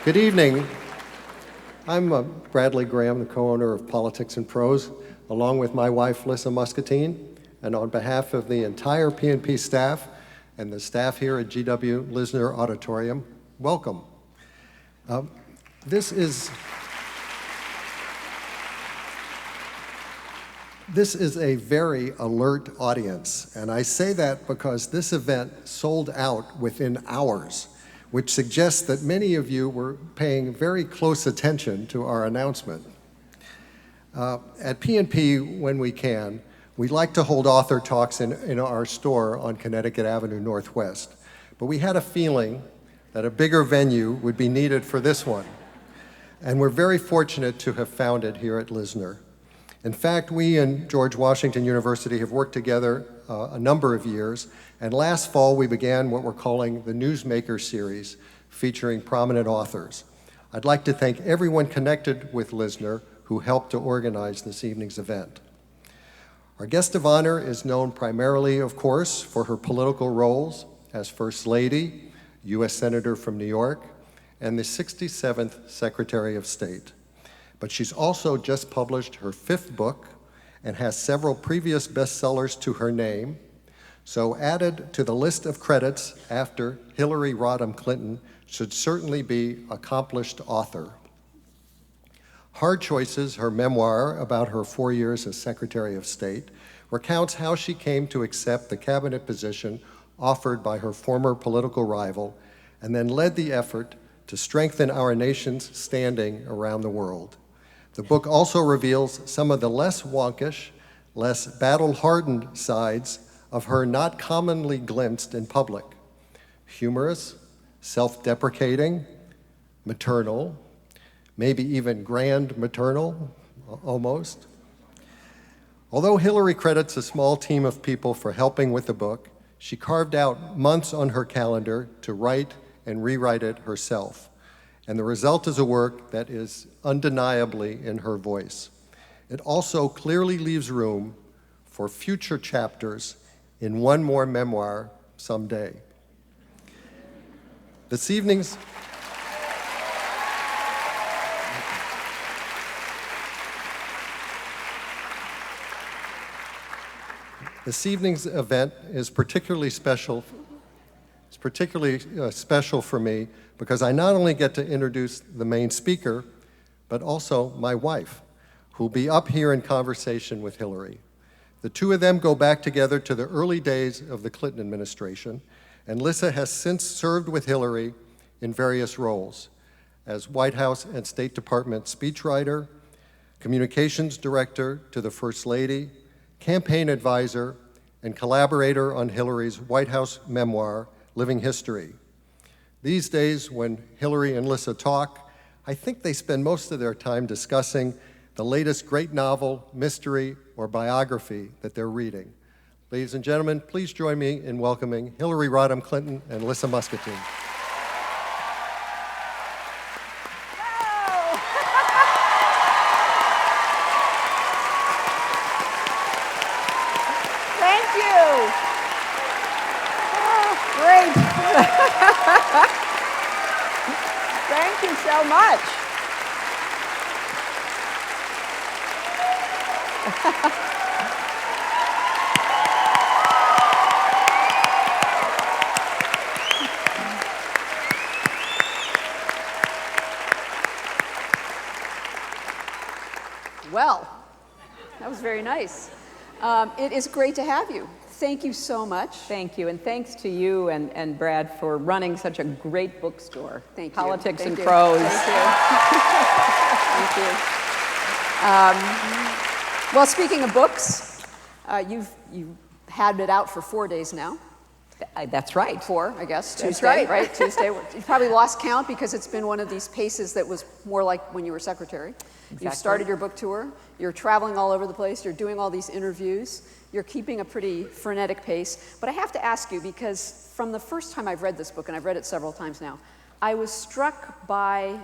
Good evening. I'm Bradley Graham, the co-owner of Politics and Prose, along with my wife, Lissa Muscatine, and on behalf of the entire PNP staff and the staff here at GW Lisner Auditorium, welcome. This is a very alert audience, and I say that because this event sold out within hours, which suggests that many of you were paying very close attention to our announcement. At PNP, when we can, we like to hold author talks in our store on Connecticut Avenue Northwest, but we had a feeling that a bigger venue would be needed for this one, and we're very fortunate to have found it here at Lisner. In fact, we and George Washington University have worked together a number of years, and last fall we began what we're calling the Newsmaker series, featuring prominent authors. I'd like to thank everyone connected with Lisner who helped to organize this evening's event. Our guest of honor is known primarily, of course, for her political roles as First Lady, U.S. Senator from New York, and the 67th Secretary of State. But she's also just published her 5th book and has several previous bestsellers to her name. So added to the list of credits after Hillary Rodham Clinton should certainly be accomplished author. Hard Choices, her memoir about her 4 years as Secretary of State, recounts how she came to accept the cabinet position offered by her former political rival and then led the effort to strengthen our nation's standing around the world. The book also reveals some of the less wonkish, less battle-hardened sides of her not commonly glimpsed in public. Humorous, self-deprecating, maternal, maybe even grand maternal, almost. Although Hillary credits a small team of people for helping with the book, she carved out months on her calendar to write and rewrite it herself. And the result is a work that is undeniably in her voice. It also clearly leaves room for future chapters in one more memoir someday. This evening's event is particularly special. It's particularly special for me because I not only get to introduce the main speaker, but also my wife, who'll be up here in conversation with Hillary. The two of them go back together to the early days of the Clinton administration, and Lissa has since served with Hillary in various roles as White House and State Department speechwriter, communications director to the First Lady, campaign advisor, and collaborator on Hillary's White House memoir, Living History. These days, when Hillary and Lissa talk, I think they spend most of their time discussing the latest great novel, mystery, or biography that they're reading. Ladies and gentlemen, please join me in welcoming Hillary Rodham Clinton and Lissa Muscatine. Thank you so much. Well, that was very nice. It is great to have you. Thank you so much. Thank you, and thanks to you and Brad for running such a great bookstore. Thank you. Politics Thank and you. Prose. Thank you. Thank you. Well, speaking of books, you've had it out for 4 days now. That's right. 4, I guess. That's Tuesday, right. Tuesday. You probably lost count because it's been one of these paces that was more like when you were secretary. Exactly. You've started your book tour. You're traveling all over the place. You're doing all these interviews. You're keeping a pretty frenetic pace. But I have to ask you, because from the first time I've read this book, and I've read it several times now, I was struck by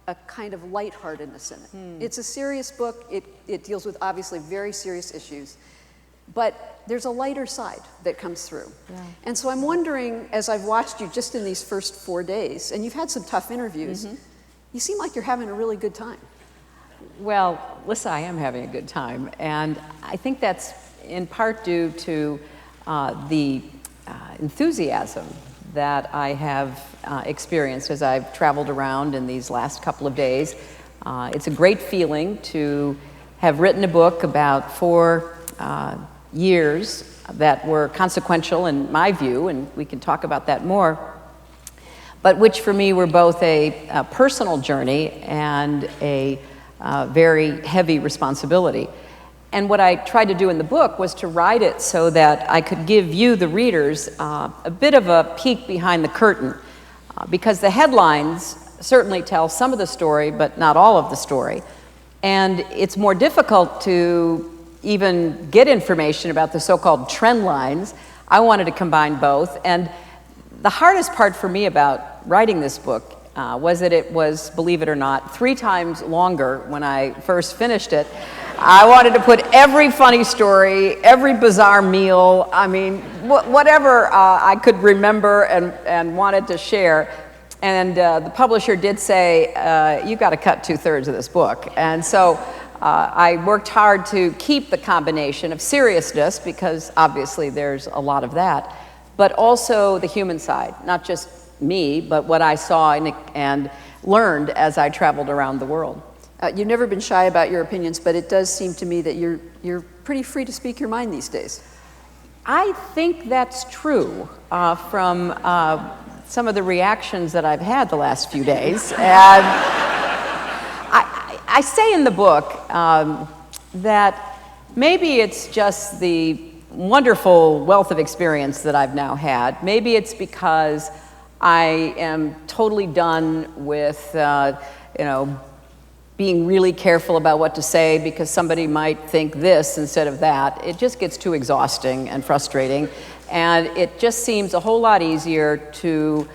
a kind of lightheartedness in it. It's a serious book. It deals with obviously very serious issues. But there's a lighter side that comes through. Yeah. And so I'm wondering, as I've watched you just in these first 4 days, and you've had some tough interviews, You seem like you're having a really good time. Well, Lissa, I am having a good time, and I think that's in part due to the enthusiasm that I have experienced as I've traveled around in these last couple of days. It's a great feeling to have written a book about 4 years that were consequential in my view, and we can talk about that more, but which for me were both a personal journey and a very heavy responsibility. And what I tried to do in the book was to write it so that I could give you, the readers, a bit of a peek behind the curtain, because the headlines certainly tell some of the story, but not all of the story. And it's more difficult to even get information about the so-called trend lines. I wanted to combine both. And the hardest part for me about writing this book was that it was, believe it or not, 3 times longer when I first finished it. I wanted to put every funny story, every bizarre meal, I mean, whatever I could remember and wanted to share. And the publisher did say, you've got to cut 2/3 of this book. And so I worked hard to keep the combination of seriousness, because obviously there's a lot of that, but also the human side, not just me, but what I saw and learned as I traveled around the world. You've never been shy about your opinions, but it does seem to me that you're pretty free to speak your mind these days. I think that's true from some of the reactions that I've had the last few days. And I say in the book that maybe it's just the wonderful wealth of experience that I've now had. Maybe it's because I am totally done with, being really careful about what to say because somebody might think this instead of that. It just gets too exhausting and frustrating. And it just seems a whole lot easier to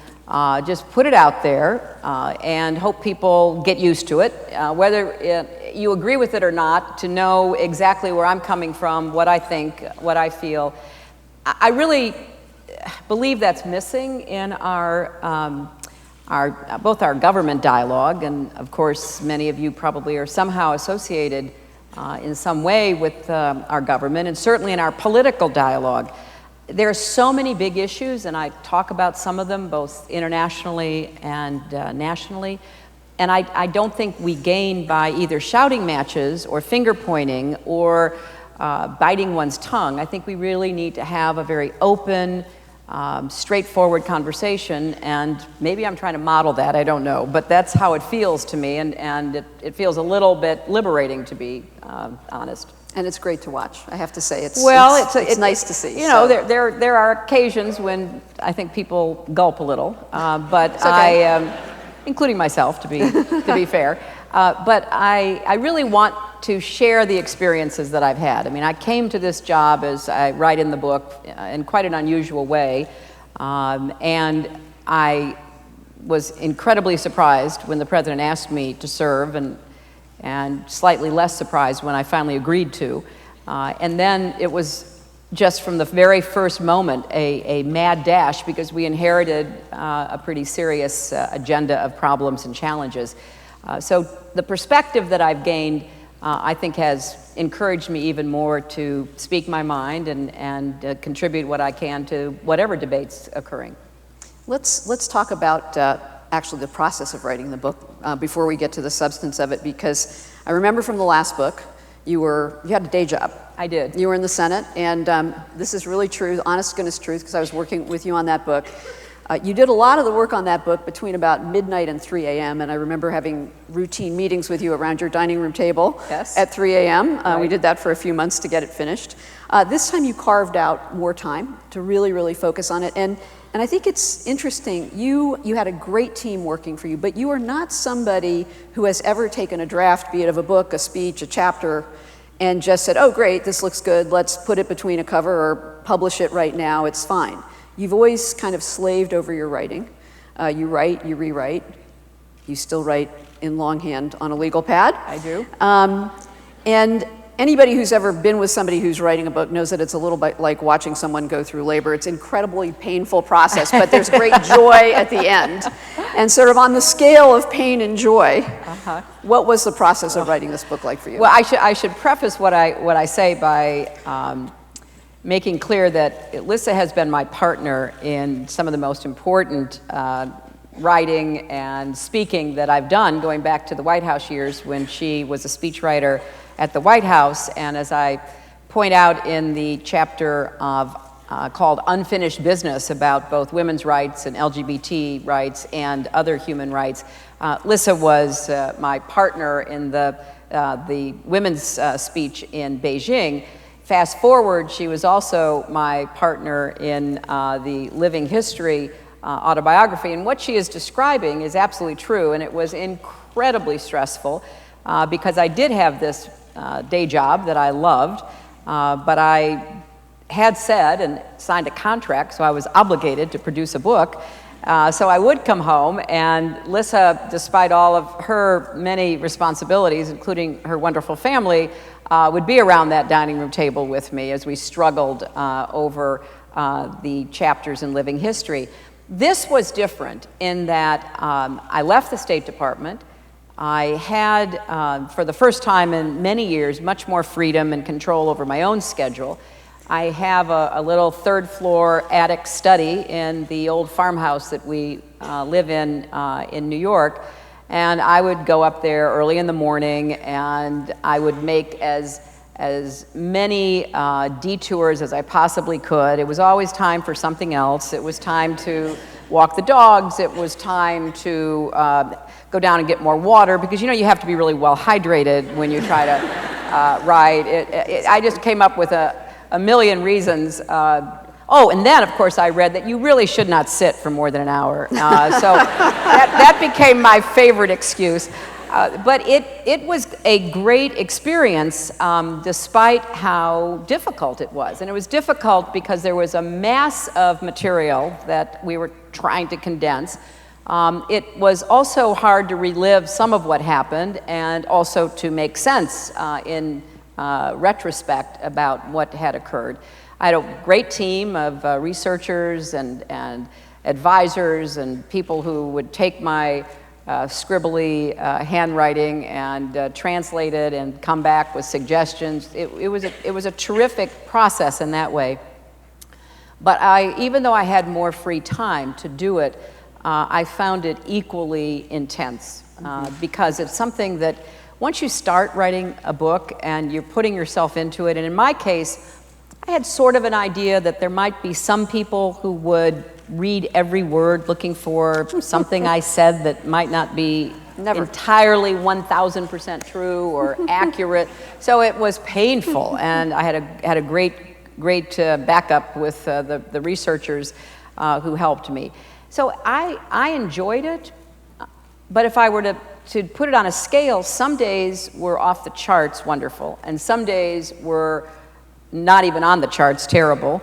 just put it out there and hope people get used to it, whether you agree with it or not, to know exactly where I'm coming from, what I think, what I feel. I really believe that's missing in both our government dialogue, and of course many of you probably are somehow associated in some way with our government, and certainly in our political dialogue. There are so many big issues, and I talk about some of them both internationally and nationally, and I don't think we gain by either shouting matches or finger pointing or biting one's tongue. I think we really need to have a very open, straightforward conversation, and maybe I'm trying to model that, I don't know, but that's how it feels to me, and it feels a little bit liberating, to be honest. And it's great to watch, I have to say. It's nice to see. You know, there are occasions when I think people gulp a little, but okay. Including myself, to be fair. But I really want to share the experiences that I've had. I mean, I came to this job, as I write in the book, in quite an unusual way, and I was incredibly surprised when the president asked me to serve, and slightly less surprised when I finally agreed to. And then it was just from the very first moment a mad dash, because we inherited a pretty serious agenda of problems and challenges. So the perspective that I've gained, I think, has encouraged me even more to speak my mind and contribute what I can to whatever debate's occurring. Let's talk about actually the process of writing the book before we get to the substance of it, because I remember from the last book, you had a day job. I did. You were in the Senate, and this is really true, honest goodness truth, because I was working with you on that book. You did a lot of the work on that book between about midnight and 3 a.m., and I remember having routine meetings with you around your dining room table at 3 a.m. Right. We did that for a few months to get it finished. This time you carved out more time to really, really focus on it, and I think it's interesting. You had a great team working for you, but you are not somebody who has ever taken a draft, be it of a book, a speech, a chapter, and just said, oh great, this looks good, let's put it between a cover or publish it right now, it's fine. You've always kind of slaved over your writing. You write, you rewrite. You still write in longhand on a legal pad. I do. And Anybody who's ever been with somebody who's writing a book knows that it's a little bit like watching someone go through labor. It's an incredibly painful process, but there's great joy at the end. And sort of on the scale of pain and joy, what was the process of writing this book like for you? Well, I should preface what I say by making clear that Lissa has been my partner in some of the most important writing and speaking that I've done, going back to the White House years when she was a speechwriter at the White House. And as I point out in the chapter called Unfinished Business about both women's rights and LGBT rights and other human rights, Lissa was my partner in the women's speech in Beijing. Fast forward, she was also my partner in the Living History autobiography. And what she is describing is absolutely true, and it was incredibly stressful because I did have this day job that I loved, but I had said and signed a contract, so I was obligated to produce a book. So I would come home, and Lissa, despite all of her many responsibilities, including her wonderful family, would be around that dining room table with me as we struggled over the chapters in Living History. This was different in that I left the State Department. I had, for the first time in many years, much more freedom and control over my own schedule. I have a little third-floor attic study in the old farmhouse that we live in New York, and I would go up there early in the morning, and I would make as many detours as I possibly could. It was always time for something else. It was time to walk the dogs. It was time to go down and get more water, because you have to be really well hydrated when you try to ride. I just came up with a million reasons. And then, of course, I read that you really should not sit for more than an hour. So that became my favorite excuse. But it was a great experience, despite how difficult it was. And it was difficult because there was a mass of material that we were trying to condense. It was also hard to relive some of what happened, and also to make sense in retrospect about what had occurred. I had a great team of researchers and advisors and people who would take my scribbly handwriting and translate it and come back with suggestions. It was a terrific process in that way. But even though I had more free time to do it, I found it equally intense because it's something that once you start writing a book and you're putting yourself into it, and in my case, I had sort of an idea that there might be some people who would read every word looking for something I said that might not be entirely 1,000% true or accurate. So it was painful, and I had a great backup with the researchers who helped me. So I enjoyed it, but if I were to put it on a scale, some days were off the charts wonderful, and some days were not even on the charts terrible,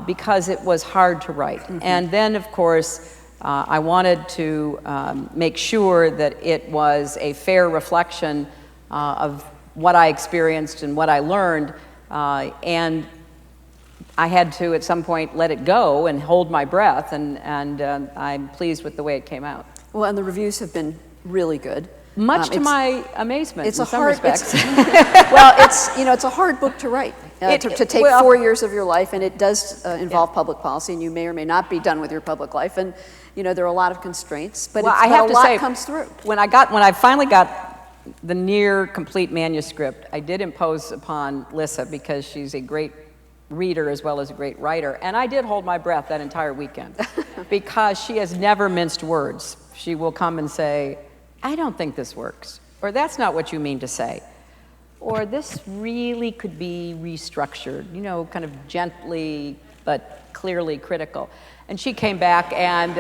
because it was hard to write. And then, of course, I wanted to make sure that it was a fair reflection of what I experienced and what I learned, and I had to, at some point, let it go and hold my breath, and I'm pleased with the way it came out. Well, and the reviews have been really good. Much to my amazement, it's in some respects. It's a hard book to write. To take 4 years of your life, and it does involve public policy, and you may or may not be done with your public life, and there are a lot of constraints, but, I have to say, comes through. When I finally got the near complete manuscript, I did impose upon Lissa, because she's a great reader as well as a great writer, and I did hold my breath that entire weekend, because she has never minced words. She will come and say, "I don't think this works," or "That's not what you mean to say," or "This really could be restructured," kind of gently but clearly critical. And she came back, and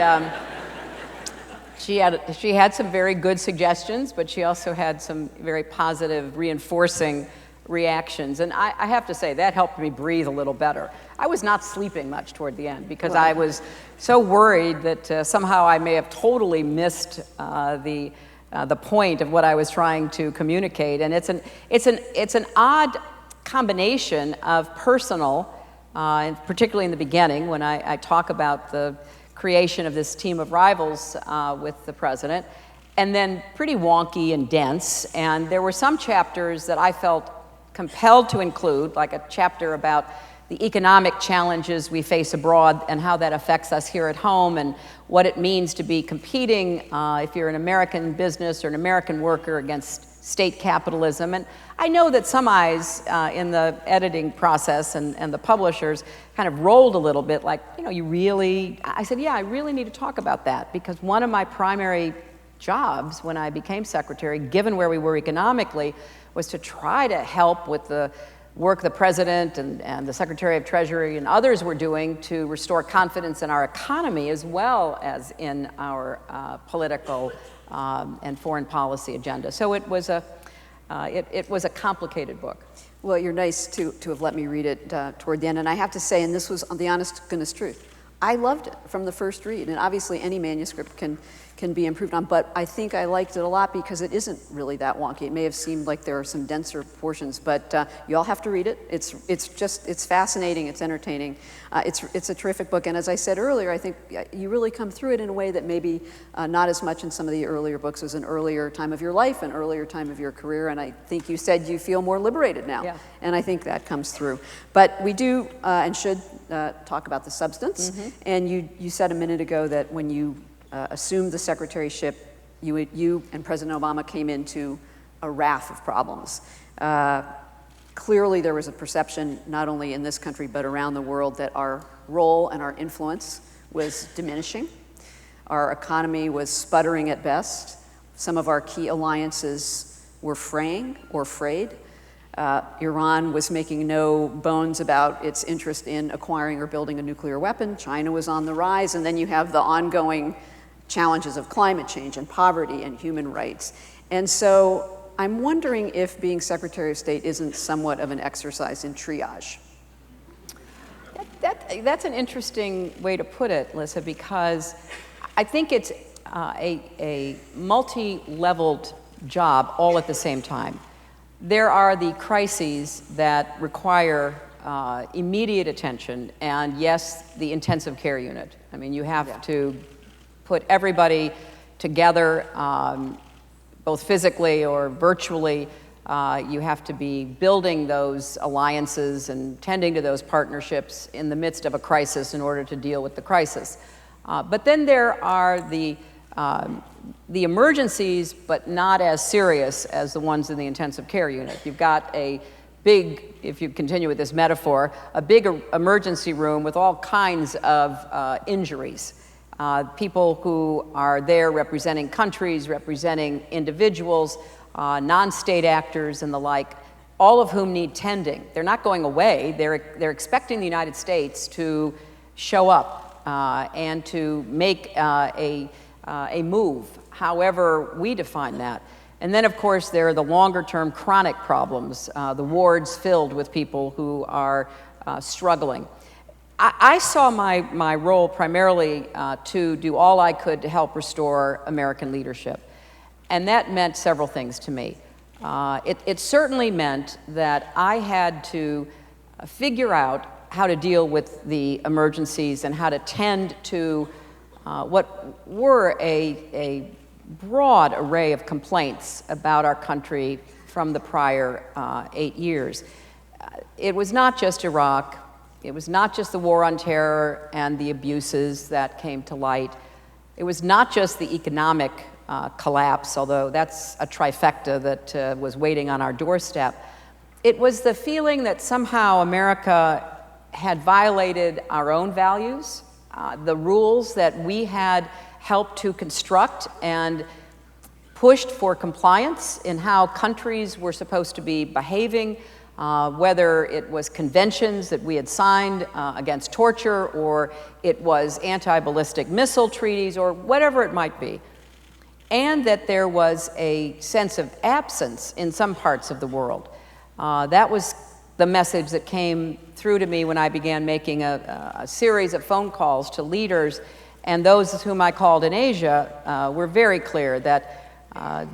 she had some very good suggestions, but she also had some very positive, reinforcing reactions. And I have to say, that helped me breathe a little better. I was not sleeping much toward the end, because I was so worried that somehow I may have totally missed the the point of what I was trying to communicate. And it's an odd combination of personal, and particularly in the beginning when I talk about the creation of this team of rivals with the president, and then pretty wonky and dense. And there were some chapters that I felt compelled to include, like a chapter about the economic challenges we face abroad and how that affects us here at home, and what it means to be competing if you're an American business or an American worker against state capitalism. And I know that some eyes in the editing process and the publishers kind of rolled a little bit like, you know, you really, I said, yeah, I really need to talk about that, because one of my primary jobs when I became secretary, given where we were economically, was to try to help with the work the president and the Secretary of Treasury and others were doing to restore confidence in our economy as well as in our political and foreign policy agenda. So it was a complicated book. Well, you're nice to have let me read it toward the end. And I have to say, and this was the honest goodness truth, I loved it from the first read. And obviously any manuscript can be improved on, but I think I liked it a lot because it isn't really that wonky. It may have seemed like there are some denser portions, but you all have to read it. It's fascinating, it's entertaining. It's a terrific book, and as I said earlier, I think you really come through it in a way that maybe not as much in some of the earlier books. As an earlier time of your life, an earlier time of your career, and I think you said you feel more liberated now. Yeah. And I think that comes through. But we do and should talk about the substance, and you said a minute ago that when you assumed the secretaryship, you and President Obama came into a raft of problems. Clearly there was a perception, not only in this country but around the world, that our role and our influence was diminishing. Our economy was sputtering at best. Some of our key alliances were fraying or frayed. Iran was making no bones about its interest in acquiring or building a nuclear weapon. China was on the rise, and then you have the ongoing challenges of climate change and poverty and human rights. And so I'm wondering if being Secretary of State isn't somewhat of an exercise in triage. That's an interesting way to put it, Lissa, because I think it's a multi-leveled job all at the same time. There are the crises that require immediate attention, and yes, the intensive care unit. I mean, you have to put everybody together, both physically or virtually. You have to be building those alliances and tending to those partnerships in the midst of a crisis in order to deal with the crisis. But then there are the emergencies, but not as serious as the ones in the intensive care unit. You've got a big, if you continue with this metaphor, a big emergency room with all kinds of injuries. People who are there representing countries, representing individuals, non-state actors and the like, all of whom need tending. They're not going away. They're expecting the United States to show up and to make a move, however we define that. And then, of course, there are the longer-term chronic problems, the wards filled with people who are struggling. I saw my role primarily to do all I could to help restore American leadership. And that meant several things to me. It certainly meant that I had to figure out how to deal with the emergencies and how to tend to what were a broad array of complaints about our country from the prior 8 years. It was not just Iraq. It was not just the war on terror and the abuses that came to light. It was not just the economic collapse, although that's a trifecta that was waiting on our doorstep. It was the feeling that somehow America had violated our own values, the rules that we had helped to construct and pushed for compliance in how countries were supposed to be behaving, whether it was conventions that we had signed against torture, or it was anti-ballistic missile treaties, or whatever it might be. And that there was a sense of absence in some parts of the world. That was the message that came through to me when I began making a series of phone calls to leaders, and those whom I called in Asia were very clear that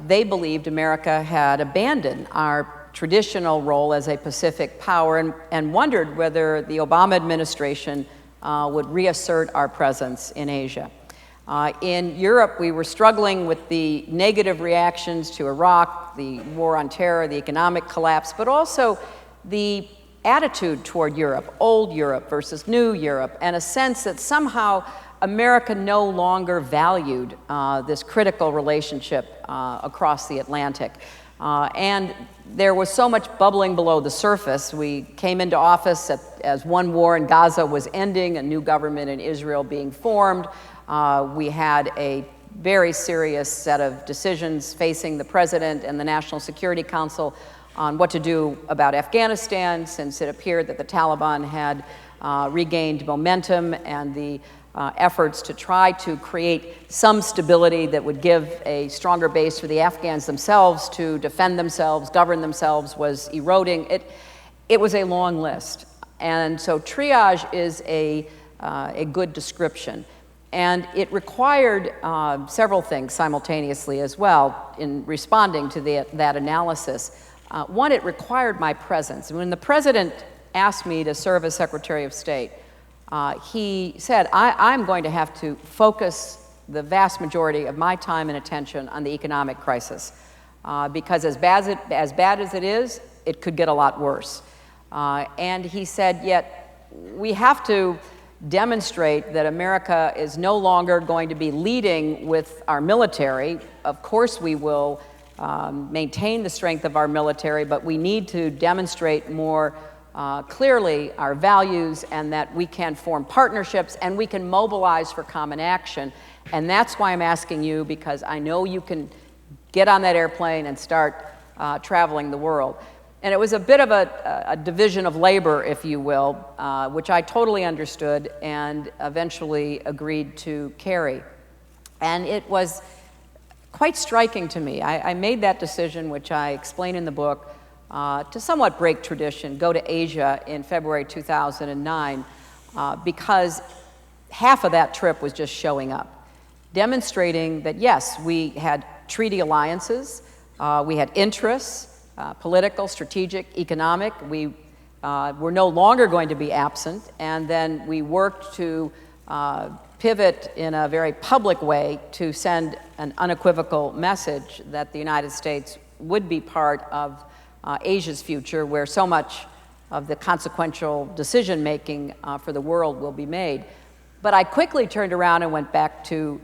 They believed America had abandoned our traditional role as a Pacific power and wondered whether the Obama administration would reassert our presence in Asia. In Europe, we were struggling with the negative reactions to Iraq, the war on terror, the economic collapse, but also the attitude toward Europe, old Europe versus new Europe, and a sense that somehow America no longer valued this critical relationship across the Atlantic. And there was so much bubbling below the surface. We came into office as one war in Gaza was ending, a new government in Israel being formed. We had a very serious set of decisions facing the president and the National Security Council on what to do about Afghanistan, since it appeared that the Taliban had regained momentum, and the efforts to try to create some stability that would give a stronger base for the Afghans themselves to defend themselves, govern themselves, was eroding. It was a long list. And so triage is a good description. And it required several things simultaneously as well in responding to that analysis. One, it required my presence. When the president asked me to serve as Secretary of State, he said, I'm going to have to focus the vast majority of my time and attention on the economic crisis, because as bad as it is, it could get a lot worse. And he said, yet we have to demonstrate that America is no longer going to be leading with our military. Of course we will maintain the strength of our military, but we need to demonstrate more clearly our values, and that we can form partnerships and we can mobilize for common action. And that's why I'm asking you, because I know you can get on that airplane and start traveling the world. And it was a bit of a division of labor, if you will, which I totally understood and eventually agreed to carry. And it was quite striking to me. I made that decision, which I explain in the book, to somewhat break tradition, go to Asia in February 2009, because half of that trip was just showing up, demonstrating that, yes, we had treaty alliances, we had interests, political, strategic, economic. We were no longer going to be absent, and then we worked to pivot in a very public way to send an unequivocal message that the United States would be part of Asia's future, where so much of the consequential decision-making for the world will be made. But I quickly turned around and went back to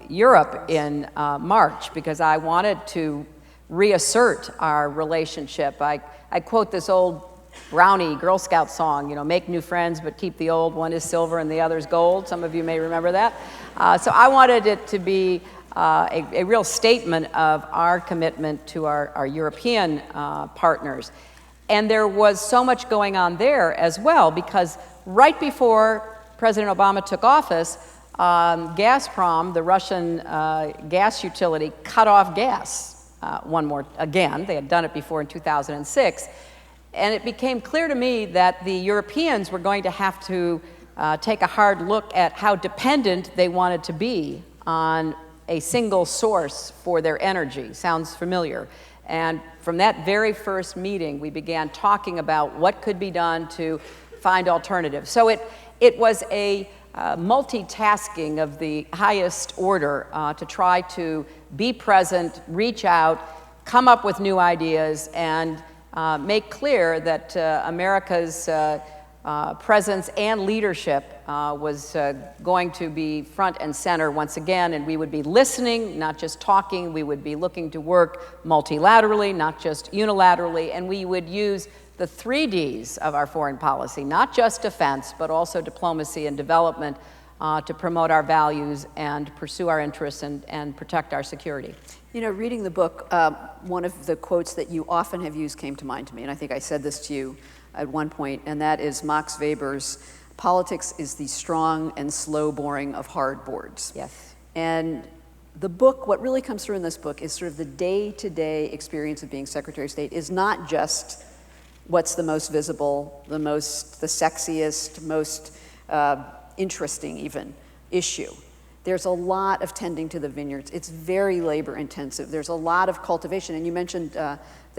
Europe in March, because I wanted to reassert our relationship. I quote this old Brownie Girl Scout song, you know, make new friends but keep the old, one is silver and the other's gold. Some of you may remember that. So I wanted it to be a real statement of our commitment to our European partners. And there was so much going on there as well, because right before President Obama took office, Gazprom, the Russian gas utility, cut off gas again. They had done it before in 2006. And it became clear to me that the Europeans were going to have to take a hard look at how dependent they wanted to be on a single source for their energy. Sounds familiar. And from that very first meeting, we began talking about what could be done to find alternatives. So it was a multitasking of the highest order to try to be present, reach out, come up with new ideas, and make clear that America's presence and leadership was going to be front and center once again, and we would be listening, not just talking. We would be looking to work multilaterally, not just unilaterally, and we would use the 3 Ds of our foreign policy, not just defense, but also diplomacy and development, to promote our values and pursue our interests and protect our security. You know, reading the book, one of the quotes that you often have used came to mind to me, and I think I said this to you at one point, and that is Max Weber's, "Politics is the strong and slow boring of hard boards." Yes. And the book, what really comes through in this book is sort of the day-to-day experience of being Secretary of State is not just what's the most visible, the sexiest, most interesting even issue. There's a lot of tending to the vineyards. It's very labor intensive. There's a lot of cultivation. And you mentioned the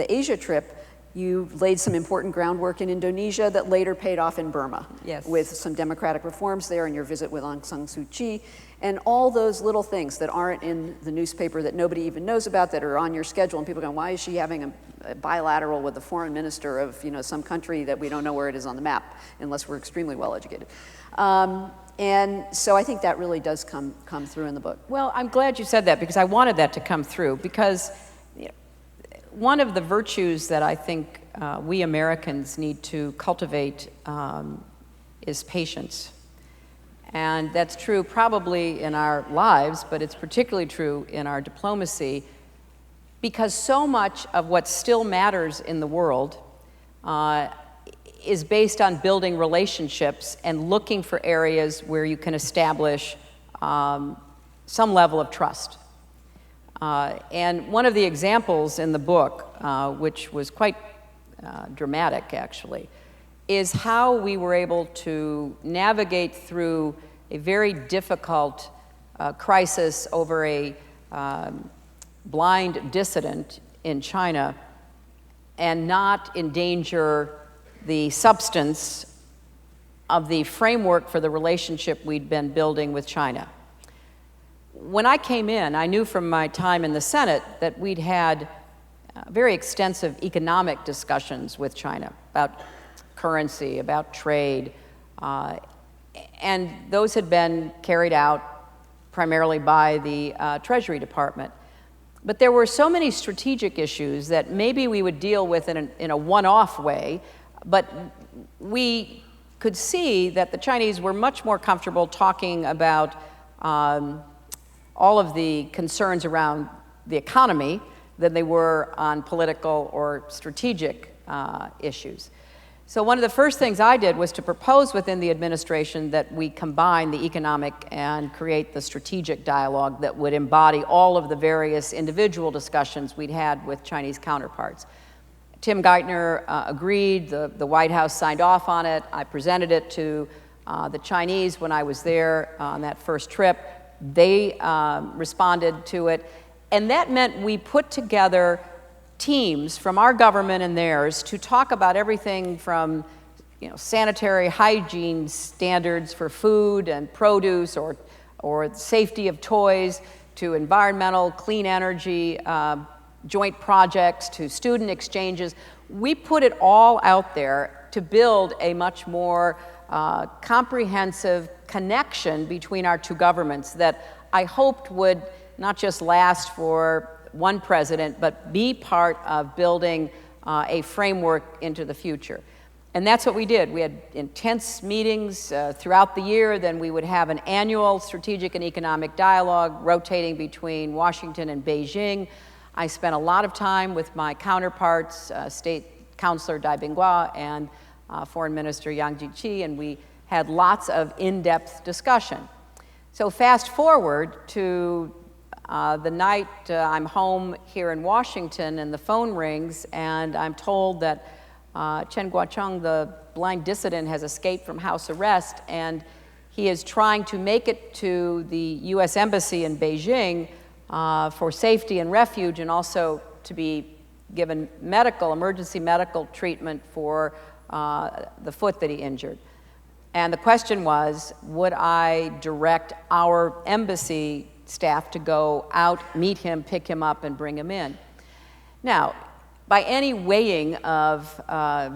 Asia trip. You laid some important groundwork in Indonesia that later paid off in Burma. Yes. With some democratic reforms there and your visit with Aung San Suu Kyi. And all those little things that aren't in the newspaper that nobody even knows about that are on your schedule. And people go, why is she having a bilateral with the foreign minister of some country that we don't know where it is on the map unless we're extremely well educated. And so I think that really does come through in the book. Well, I'm glad you said that because I wanted that to come through because one of the virtues that I think we Americans need to cultivate is patience. And that's true probably in our lives, but it's particularly true in our diplomacy because so much of what still matters in the world is based on building relationships and looking for areas where you can establish some level of trust. And one of the examples in the book, which was quite dramatic actually, is how we were able to navigate through a very difficult crisis over a blind dissident in China and not endanger the substance of the framework for the relationship we'd been building with China. When I came in, I knew from my time in the Senate that we'd had very extensive economic discussions with China about currency, about trade, and those had been carried out primarily by the Treasury Department. But there were so many strategic issues that maybe we would deal with in a one-off way, but we could see that the Chinese were much more comfortable talking about all of the concerns around the economy than they were on political or strategic issues. So one of the first things I did was to propose within the administration that we combine the economic and create the strategic dialogue that would embody all of the various individual discussions we'd had with Chinese counterparts. Tim Geithner agreed, the White House signed off on it. I presented it to the Chinese when I was there on that first trip. They responded to it. And that meant we put together teams from our government and theirs to talk about everything from sanitary hygiene standards for food and produce or safety of toys to environmental clean energy joint projects to student exchanges. We put it all out there to build a much more comprehensive connection between our two governments that I hoped would not just last for one president, but be part of building a framework into the future. And that's what we did. We had intense meetings throughout the year. Then we would have an annual strategic and economic dialogue rotating between Washington and Beijing. I spent a lot of time with my counterparts, State Councilor Dai Binghua and Foreign Minister Yang Jiechi, and we had lots of in-depth discussion. So fast forward to the night I'm home here in Washington and the phone rings and I'm told that Chen Guocheng, the blind dissident, has escaped from house arrest and he is trying to make it to the U.S. Embassy in Beijing for safety and refuge and also to be given emergency medical treatment for the foot that he injured. And the question was, would I direct our embassy staff to go out, meet him, pick him up, and bring him in? Now, by any weighing of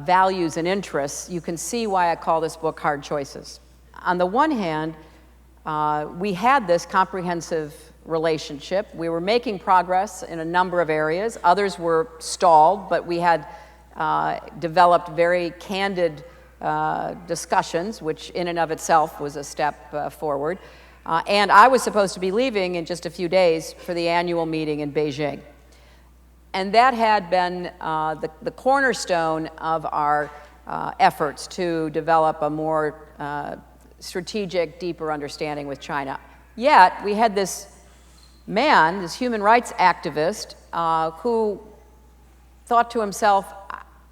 values and interests, you can see why I call this book Hard Choices. On the one hand, we had this comprehensive relationship. We were making progress in a number of areas. Others were stalled, but we had developed very candid discussions, which in and of itself was a step forward. And I was supposed to be leaving in just a few days for the annual meeting in Beijing. And that had been the cornerstone of our efforts to develop a more strategic, deeper understanding with China. Yet, we had this man, this human rights activist, who thought to himself,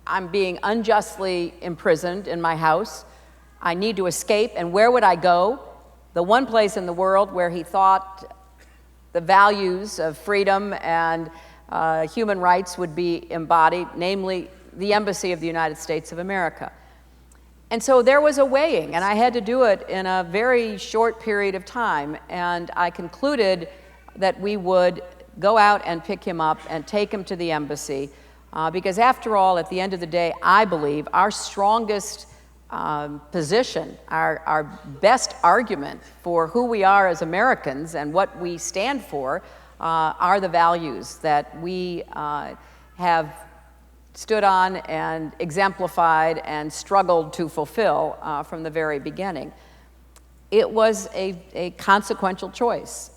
I'm being unjustly imprisoned in my house. I need to escape, and where would I go? the one place in the world where he thought the values of freedom and human rights would be embodied, namely the Embassy of the United States of America. And so there was a weighing, and I had to do it in a very short period of time, and I concluded that we would go out and pick him up and take him to the embassy, because after all, at the end of the day, I believe our strongest position, our best argument for who we are as Americans and what we stand for are the values that we have stood on and exemplified and struggled to fulfill from the very beginning. It was a consequential choice.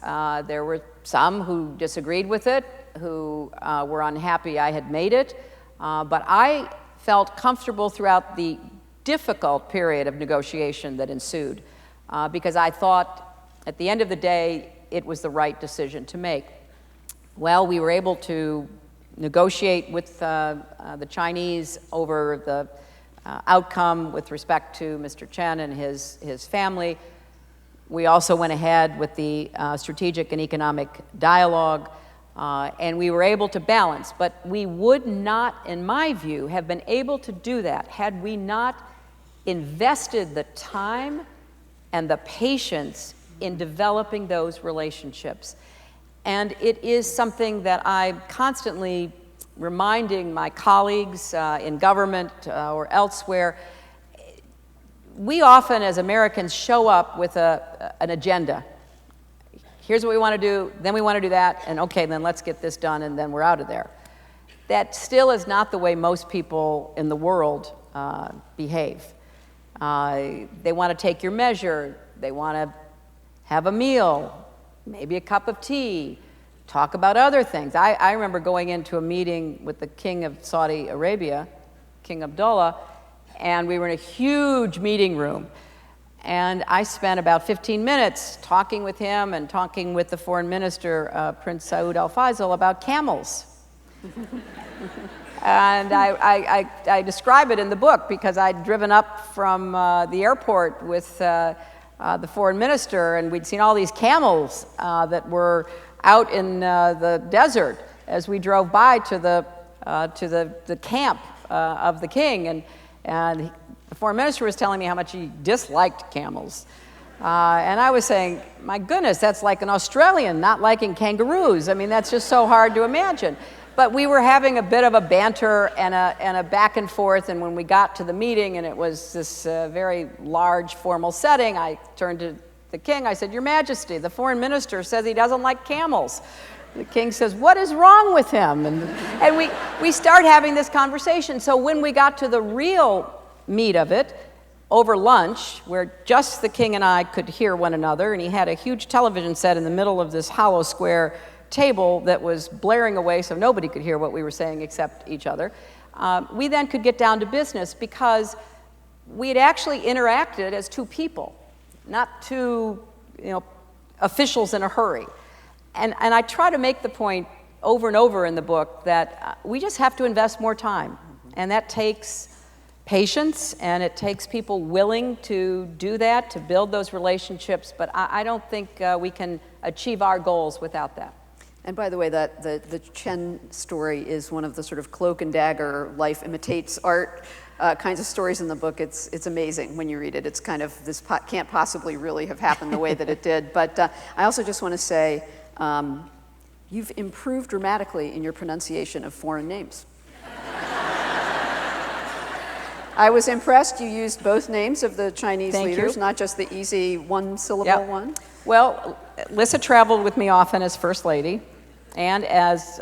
There were some who disagreed with it, who were unhappy I had made it, but I felt comfortable throughout the difficult period of negotiation that ensued, because I thought at the end of the day it was the right decision to make. Well, we were able to negotiate with the Chinese over the outcome with respect to Mr. Chen and his family. We also went ahead with the strategic and economic dialogue, and we were able to balance. But we would not, in my view, have been able to do that had we not invested the time and the patience in developing those relationships. And it is something that I'm constantly reminding my colleagues in government or elsewhere. We often, as Americans, show up with an agenda. Here's what we want to do, then we want to do that, and okay, then let's get this done, and then we're out of there. That still is not the way most people in the world behave. They want to take your measure. They want to have a meal, maybe a cup of tea, talk about other things. I remember going into a meeting with the King of Saudi Arabia, King Abdullah, and we were in a huge meeting room. And I spent about 15 minutes talking with him and talking with the foreign minister, Prince Saud Al Faisal, about camels. And I describe it in the book because I'd driven up from the airport with the foreign minister, and we'd seen all these camels that were out in the desert as we drove by to the camp of the king, and the foreign minister was telling me how much he disliked camels. And I was saying, my goodness, that's like an Australian not liking kangaroos. I mean, that's just so hard to imagine. But we were having a bit of a banter and a back and forth, and when we got to the meeting, and it was this very large formal setting, I turned to the king, I said, Your Majesty, the foreign minister says he doesn't like camels. The king says, what is wrong with him? And we start having this conversation. So when we got to the real meat of it, over lunch, where just the king and I could hear one another, and he had a huge television set in the middle of this hollow square table that was blaring away so nobody could hear what we were saying except each other, we then could get down to business because we had actually interacted as two people, not two officials in a hurry. And I try to make the point over and over in the book that we just have to invest more time, and that takes patience, and it takes people willing to do that, to build those relationships, but I don't think we can achieve our goals without that. And by the way, that the Chen story is one of the sort of cloak and dagger, life imitates art kinds of stories in the book. It's amazing when you read it. It's kind of, this can't possibly really have happened the way that it did. But I also just want to say, you've improved dramatically in your pronunciation of foreign names. I was impressed you used both names of the Chinese leaders, not just the easy one-syllable one. Well, Lissa traveled with me often as First Lady, and as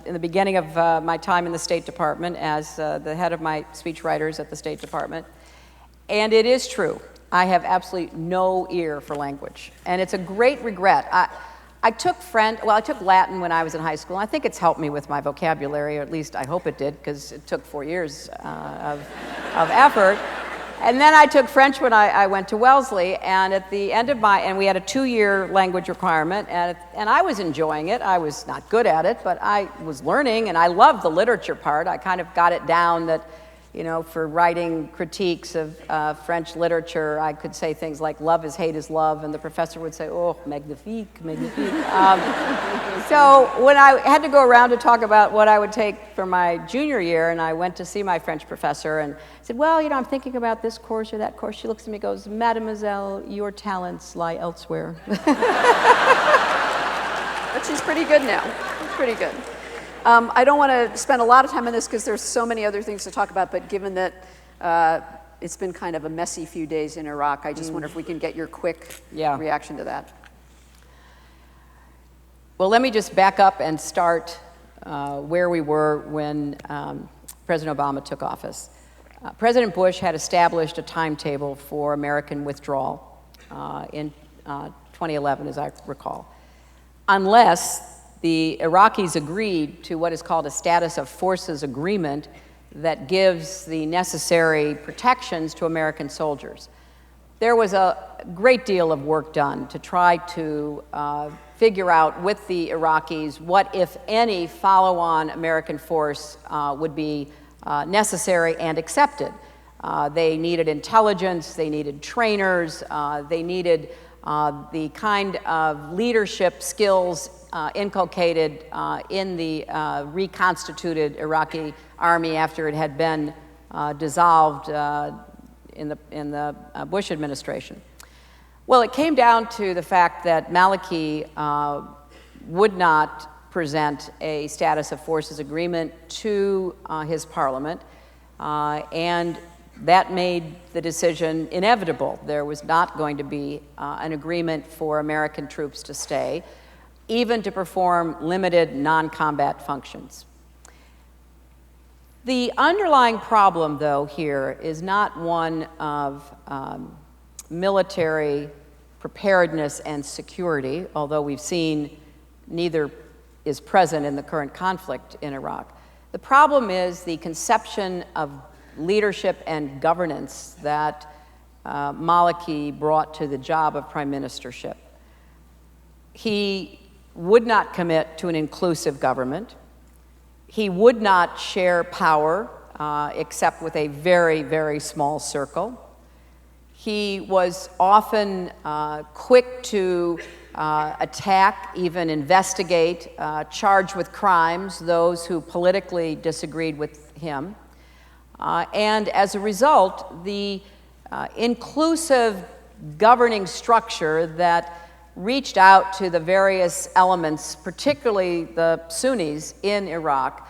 in the beginning of my time in the State Department as the head of my speechwriters at the State Department. And it is true, I have absolutely no ear for language, and it's a great regret. I took Latin when I was in high school. I think it's helped me with my vocabulary, or at least I hope it did, because it took 4 years of effort. And then I took French when I went to Wellesley, and at the end of and we had a 2-year language requirement, and I was enjoying it. I was not good at it, but I was learning, and I loved the literature part. I kind of got it down that, you know, for writing critiques of French literature, I could say things like "love is hate is love," and the professor would say, "Oh, magnifique, magnifique." So when I had to go around to talk about what I would take for my junior year, and I went to see my French professor and said, "Well, you know, I'm thinking about this course or that course." She looks at me and goes, "Mademoiselle, your talents lie elsewhere." But she's pretty good now. She's pretty good. I don't want to spend a lot of time on this because there's so many other things to talk about, but given that it's been kind of a messy few days in Iraq, I just wonder if we can get your quick reaction to that. Well, let me just back up and start where we were when President Obama took office. President Bush had established a timetable for American withdrawal in 2011, as I recall, unless the Iraqis agreed to what is called a status of forces agreement that gives the necessary protections to American soldiers. There was a great deal of work done to try to figure out with the Iraqis what, if any, follow-on American force would be necessary and accepted. They needed intelligence, they needed trainers, they needed the kind of leadership skills inculcated in the reconstituted Iraqi army after it had been dissolved in the Bush administration. Well, it came down to the fact that Maliki would not present a status of forces agreement to his parliament, and that made the decision inevitable. There was not going to be an agreement for American troops to stay, even to perform limited non-combat functions. The underlying problem, though, here is not one of military preparedness and security, although we've seen neither is present in the current conflict in Iraq. The problem is the conception of leadership and governance that Maliki brought to the job of prime ministership. He would not commit to an inclusive government. He would not share power except with a very, very small circle. He was often quick to attack, even investigate, charge with crimes those who politically disagreed with him. And as a result, the inclusive governing structure that reached out to the various elements, particularly the Sunnis in Iraq,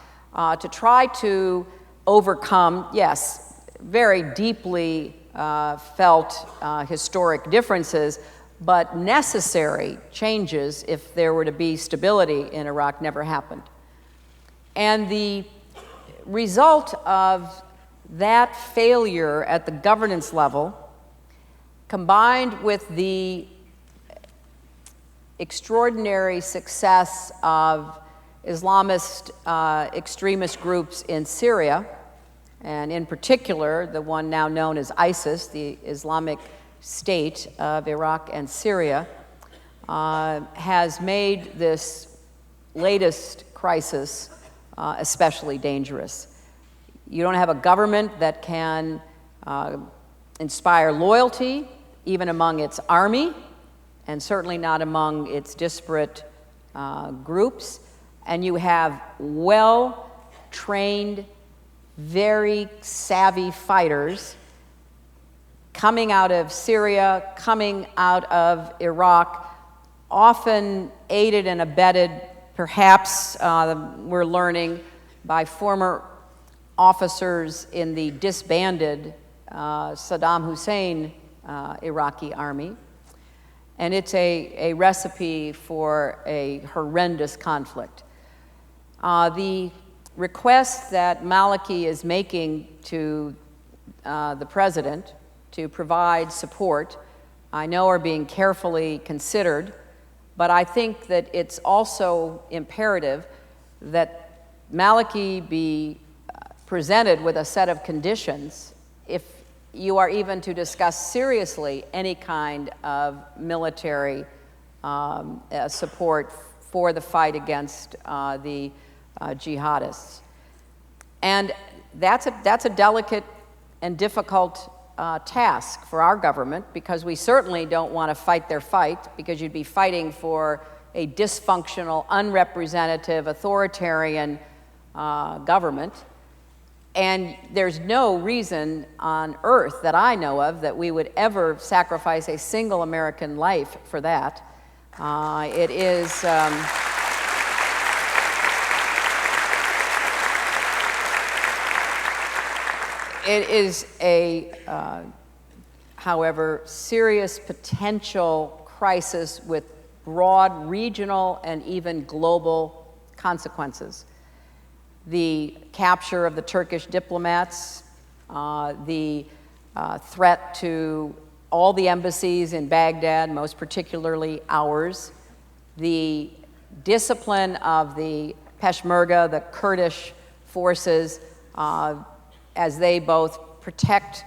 to try to overcome, yes, very deeply felt historic differences, but necessary changes if there were to be stability in Iraq never happened. And the result of that failure at the governance level, combined with the extraordinary success of Islamist extremist groups in Syria, and in particular, the one now known as ISIS, the Islamic State of Iraq and Syria, has made this latest crisis especially dangerous. You don't have a government that can inspire loyalty, even among its army, and certainly not among its disparate groups. And you have well-trained, very savvy fighters coming out of Syria, coming out of Iraq, often aided and abetted, perhaps, we're learning, by former officers in the disbanded Saddam Hussein Iraqi army. And it's a recipe for a horrendous conflict. The requests that Maliki is making to the president to provide support, I know are being carefully considered, but I think that it's also imperative that Maliki be presented with a set of conditions if you are even to discuss seriously any kind of military support for the fight against the jihadists. And that's a delicate and difficult task for our government, because we certainly don't want to fight their fight, because you'd be fighting for a dysfunctional, unrepresentative, authoritarian government. And there's no reason on earth that I know of that we would ever sacrifice a single American life for that. It is... It is a, however, serious potential crisis with broad regional and even global consequences. The capture of the Turkish diplomats, the threat to all the embassies in Baghdad, most particularly ours, the discipline of the Peshmerga, the Kurdish forces, as they both protect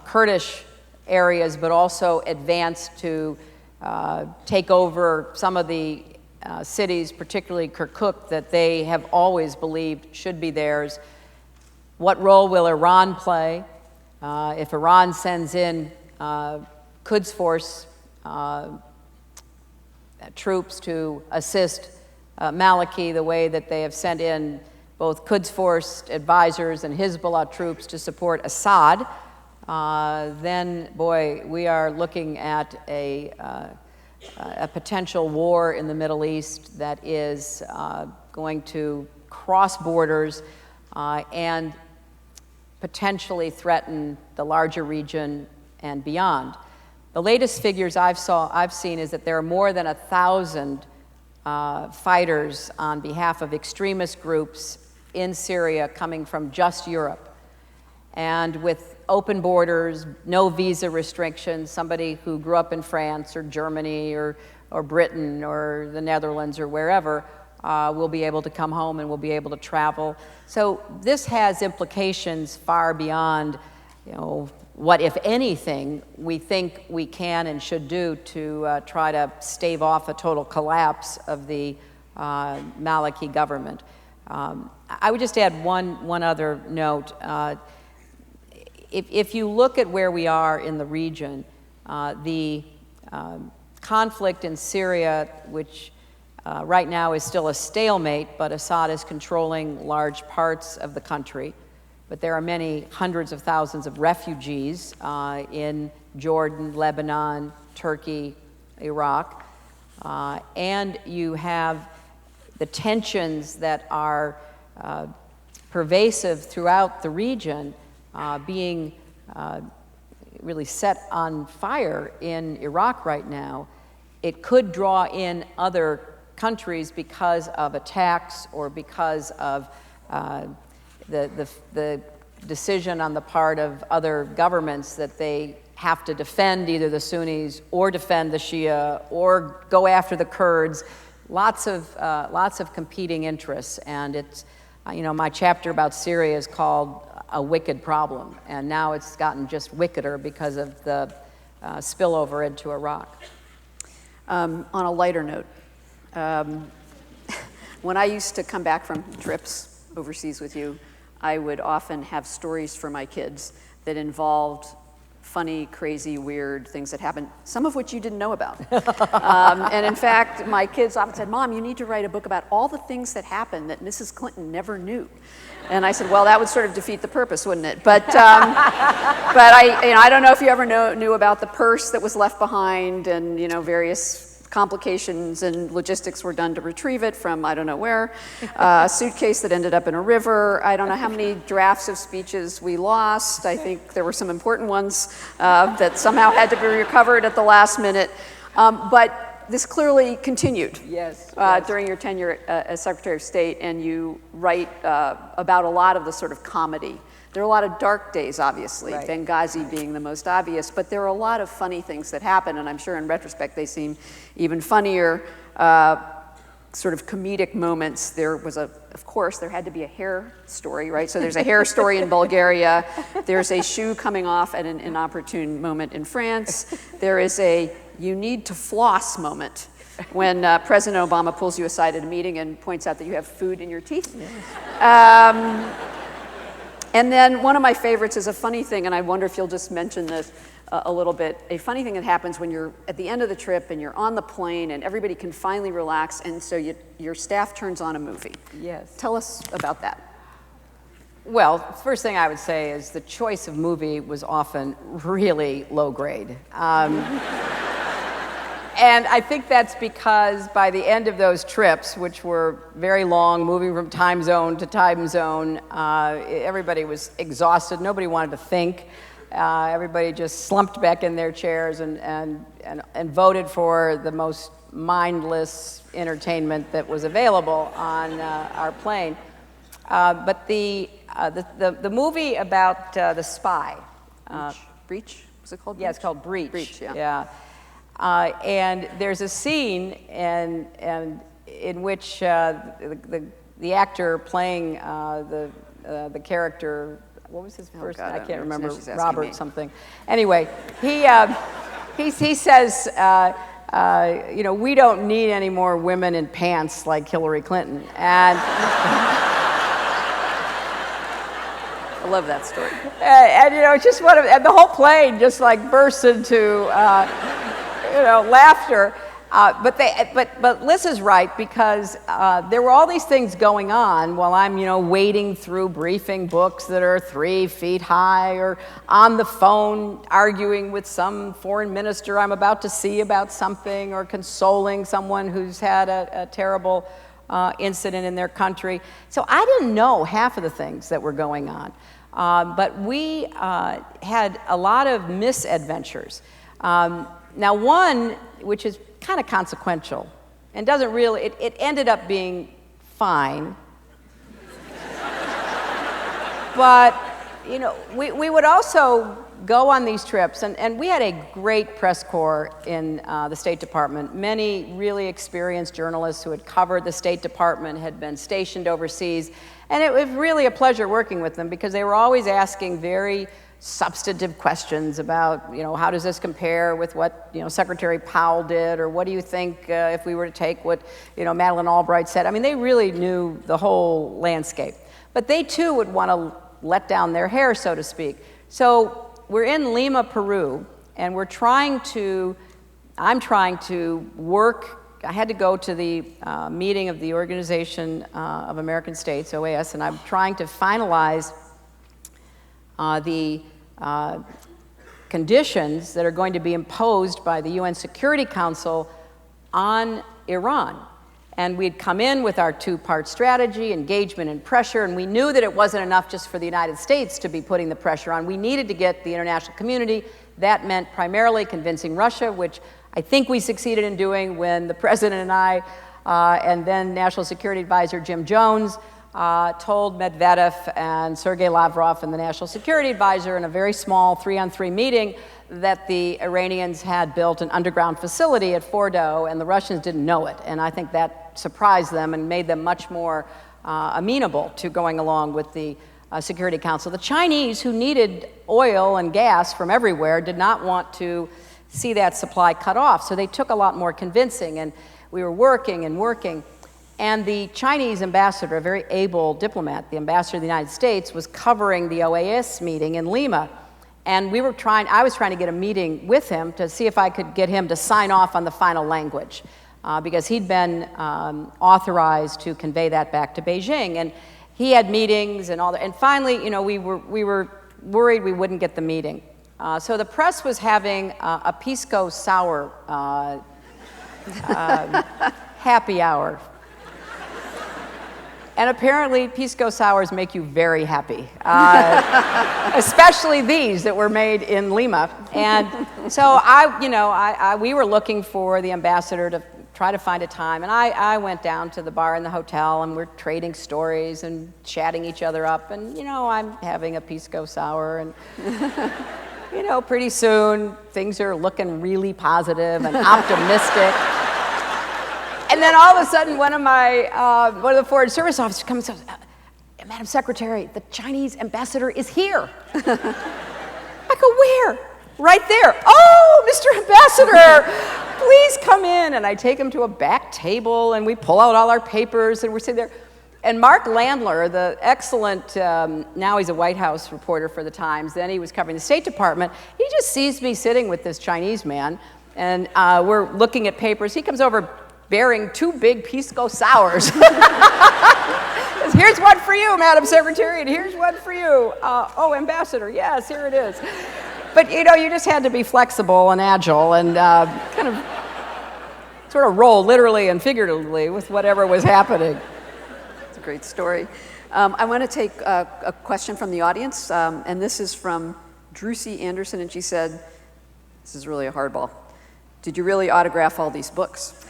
Kurdish areas, but also advance to take over some of the cities, particularly Kirkuk, that they have always believed should be theirs. What role will Iran play? If Iran sends in Quds Force troops to assist Maliki the way that they have sent in both Quds Force advisors and Hezbollah troops to support Assad, then, boy, we are looking at a potential war in the Middle East that is going to cross borders and potentially threaten the larger region and beyond. The latest figures I've seen is that there are more than 1,000 fighters on behalf of extremist groups in Syria coming from just Europe. And with open borders, no visa restrictions, somebody who grew up in France or Germany or Britain or the Netherlands or wherever will be able to come home and will be able to travel. So this has implications far beyond, what, if anything, we think we can and should do to try to stave off a total collapse of the Maliki government. I would just add one other note. If you look at where we are in the region, the conflict in Syria, which right now is still a stalemate, but Assad is controlling large parts of the country. But there are many hundreds of thousands of refugees in Jordan, Lebanon, Turkey, Iraq. And you have the tensions that are pervasive throughout the region being really set on fire in Iraq right now. It could draw in other countries because of attacks or because of the decision on the part of other governments that they have to defend either the Sunnis or defend the Shia or go after the Kurds. Lots of competing interests, and it's, my chapter about Syria is called A Wicked Problem, and now it's gotten just wickeder because of the spillover into Iraq. On a lighter note, when I used to come back from trips overseas with you, I would often have stories for my kids that involved funny, crazy, weird things that happened, some of which you didn't know about. And in fact, my kids often said, "Mom, you need to write a book about all the things that happened that Mrs. Clinton never knew." And I said, "Well, that would sort of defeat the purpose, wouldn't it?" But I don't know if you ever knew about the purse that was left behind, and various complications and logistics were done to retrieve it from I don't know where, a suitcase that ended up in a river. I don't know how many drafts of speeches we lost. I think there were some important ones that somehow had to be recovered at the last minute. But this clearly continued during your tenure as Secretary of State, and you write about a lot of the sort of comedy. There are a lot of dark days, obviously, right. Benghazi being the most obvious, but there are a lot of funny things that happen, and I'm sure in retrospect they seem even funnier, sort of comedic moments. There was of course, there had to be a hair story, right? So there's a hair story in Bulgaria. There's a shoe coming off at an inopportune moment in France. There is a you need to floss moment when President Obama pulls you aside at a meeting and points out that you have food in your teeth. And then one of my favorites is a funny thing, and I wonder if you'll just mention this a little bit. A funny thing that happens when you're at the end of the trip and you're on the plane and everybody can finally relax, and so your staff turns on a movie. Yes. Tell us about that. Well, first thing I would say is the choice of movie was often really low grade. And I think that's because by the end of those trips, which were very long, moving from time zone to time zone, everybody was exhausted. Nobody wanted to think. Everybody just slumped back in their chairs and voted for the most mindless entertainment that was available on our plane. But the movie about the spy. Breach? Was it called Breach? Yeah, it's called Breach. Breach, yeah. Yeah. And there's a scene in which the actor playing the character, what was his first? God, I can't remember. she's asking Robert me. something. Anyway, he says, we don't need any more women in pants like Hillary Clinton. And I love that story. and just and the whole plane just like bursts into laughter. But Liz is right, because there were all these things going on while I'm wading through briefing books that are 3 feet high, or on the phone arguing with some foreign minister I'm about to see about something, or consoling someone who's had a terrible incident in their country. So I didn't know half of the things that were going on. But we had a lot of misadventures. Now one, which is kind of consequential, and doesn't really, it ended up being fine. But, we would also go on these trips, and we had a great press corps in the State Department. Many really experienced journalists who had covered the State Department, had been stationed overseas, and it was really a pleasure working with them, because they were always asking very substantive questions about, how does this compare with what, Secretary Powell did, or what do you think if we were to take what, Madeleine Albright said? I mean, they really knew the whole landscape. But they too would want to let down their hair, so to speak. So we're in Lima, Peru, and I'm trying to work. I had to go to the meeting of the Organization of American States, OAS, and I'm trying to finalize the conditions that are going to be imposed by the UN Security Council on Iran. And we'd come in with our 2-part strategy, engagement and pressure, and we knew that it wasn't enough just for the United States to be putting the pressure on. We needed to get the international community. That meant primarily convincing Russia, which I think we succeeded in doing when the President and I, and then National Security Advisor Jim Jones, told Medvedev and Sergei Lavrov and the National Security Advisor in a very small 3-on-3 meeting that the Iranians had built an underground facility at Fordo, and the Russians didn't know it. And I think that surprised them and made them much more amenable to going along with the Security Council. The Chinese, who needed oil and gas from everywhere, did not want to see that supply cut off. So they took a lot more convincing, and we were working and working. And the Chinese ambassador, a very able diplomat, the ambassador of the United States, was covering the OAS meeting in Lima. And I was trying to get a meeting with him to see if I could get him to sign off on the final language, because he'd been authorized to convey that back to Beijing. And he had meetings and all that. And finally, we were worried we wouldn't get the meeting. So the press was having a pisco sour happy hour. And apparently, pisco sours make you very happy, especially these that were made in Lima. And so we were looking for the ambassador to try to find a time. And I went down to the bar in the hotel, and we're trading stories and chatting each other up. And, I'm having a pisco sour. And, pretty soon, things are looking really positive and optimistic. And then all of a sudden, one of the Foreign Service officers comes and says, Madam Secretary, the Chinese ambassador is here. I go, where? Right there. Oh, Mr. Ambassador, please come in. And I take him to a back table, and we pull out all our papers, and we're sitting there. And Mark Landler, the excellent, now he's a White House reporter for the Times, then he was covering the State Department, he just sees me sitting with this Chinese man, and we're looking at papers. He comes over bearing 2 big Pisco Sours. Here's one for you, Madam Secretary, and here's one for you. Oh, Ambassador, yes, here it is. But you know, you just had to be flexible and agile and kind of sort of roll literally and figuratively with whatever was happening. It's a great story. I want to take a question from the audience, and this is from Drusy Anderson, and she said, this is really a hardball. Did you really autograph all these books?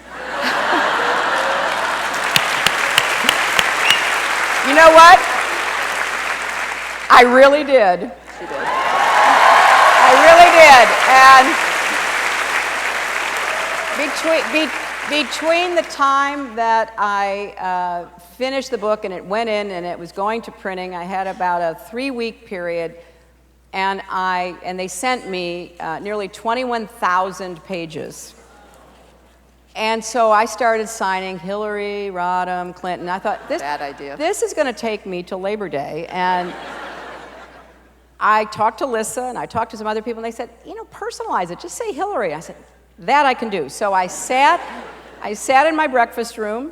You know what? I really did. She did. I really did. And between the time that I finished the book and it went in and it was going to printing, I had about a 3-week period, and they sent me nearly 21,000 pages. And so I started signing Hillary Rodham Clinton. I thought, bad idea. This is going to take me to Labor Day. And I talked to Lissa and I talked to some other people, and they said, you know, personalize it. Just say Hillary. I said, that I can do. So I sat in my breakfast room.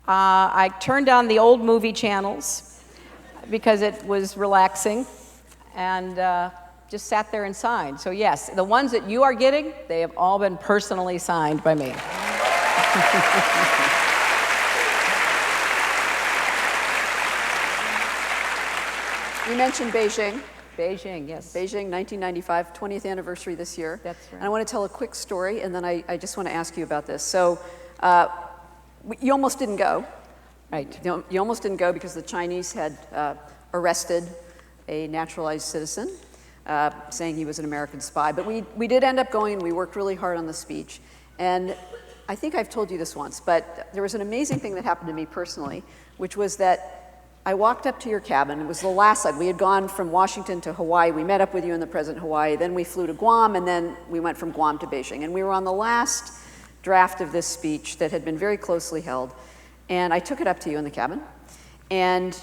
I turned on the old movie channels because it was relaxing, and just sat there and signed. So yes, the ones that you are getting, they have all been personally signed by me. You mentioned Beijing. Beijing, yes. Beijing, 1995, 20th anniversary this year. That's right. And I want to tell a quick story, and then I just want to ask you about this. So you almost didn't go. Right. You almost didn't go because the Chinese had arrested a naturalized citizen, saying he was an American spy. But we did end up going, and we worked really hard on the speech. And I think I've told you this once, but there was an amazing thing that happened to me personally, which was that I walked up to your cabin. It was the last leg. We had gone from Washington to Hawaii. We met up with you and the president of Hawaii. Then we flew to Guam, and then we went from Guam to Beijing. And we were on the last draft of this speech that had been very closely held. And I took it up to you in the cabin. And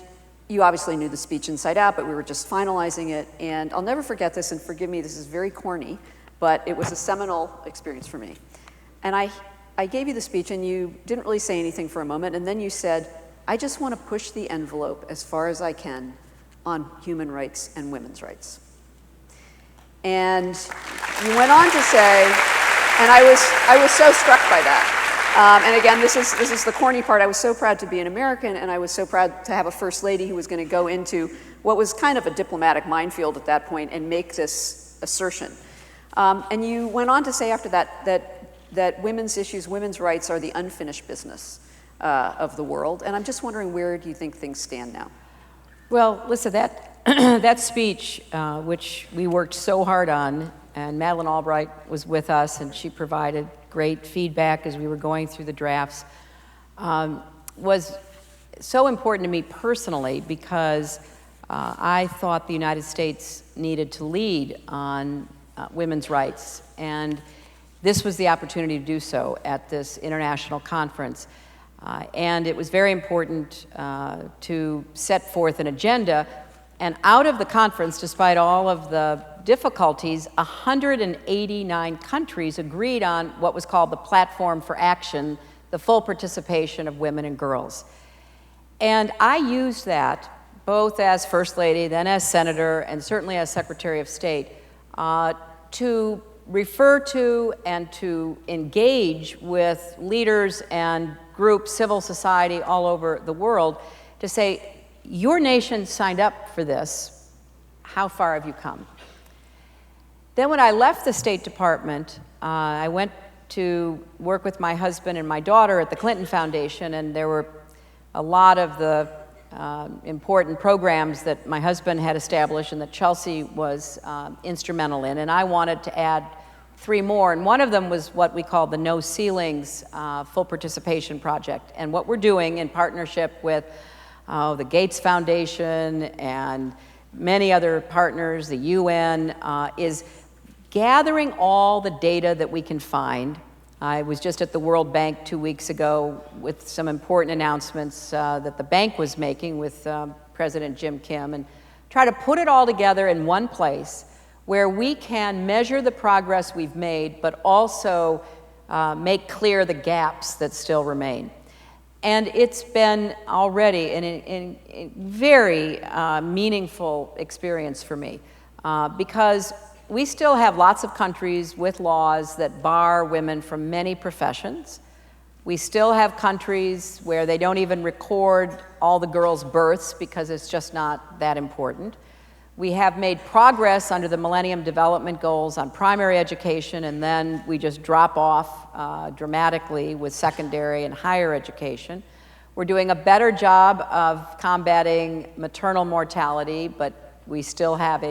you obviously knew the speech inside out, but we were just finalizing it. And I'll never forget this, and forgive me, this is very corny, but it was a seminal experience for me. And I gave you the speech, and you didn't really say anything for a moment, and then you said, I just want to push the envelope as far as I can on human rights and women's rights. And you went on to say, and I was so struck by that. And again, this is the corny part. I was so proud to be an American, and I was so proud to have a first lady who was going to go into what was kind of a diplomatic minefield at that point and make this assertion. And you went on to say after that women's issues, women's rights are the unfinished business of the world. And I'm just wondering, where do you think things stand now? Well, listen, that speech, which we worked so hard on, and Madeleine Albright was with us, and she provided great feedback as we were going through the drafts, was so important to me personally because I thought the United States needed to lead on women's rights, and this was the opportunity to do so at this international conference. And it was very important to set forth an agenda. And out of the conference, despite all of the difficulties, 189 countries agreed on what was called the Platform for Action, the full participation of women and girls. And I used that both as First Lady, then as Senator, and certainly as Secretary of State, to refer to and to engage with leaders and groups, civil society all over the world, to say, your nation signed up for this, how far have you come? Then when I left the State Department, I went to work with my husband and my daughter at the Clinton Foundation, and there were a lot of the important programs that my husband had established and that Chelsea was instrumental in, and I wanted to add 3 more, and one of them was what we call the No Ceilings Full Participation Project. And what we're doing in partnership with the Gates Foundation and many other partners, the UN, is gathering all the data that we can find I was just at the World Bank 2 weeks ago with some important announcements that the bank was making with President Jim Kim, and try to put it all together in one place where we can measure the progress we've made, but also make clear the gaps that still remain. And it's been already a very meaningful experience for me because we still have lots of countries with laws that bar women from many professions. We still have countries where they don't even record all the girls' births because it's just not that important. We have made progress under the Millennium Development Goals on primary education, and then we just drop off dramatically with secondary and higher education. We're doing a better job of combating maternal mortality, but we still have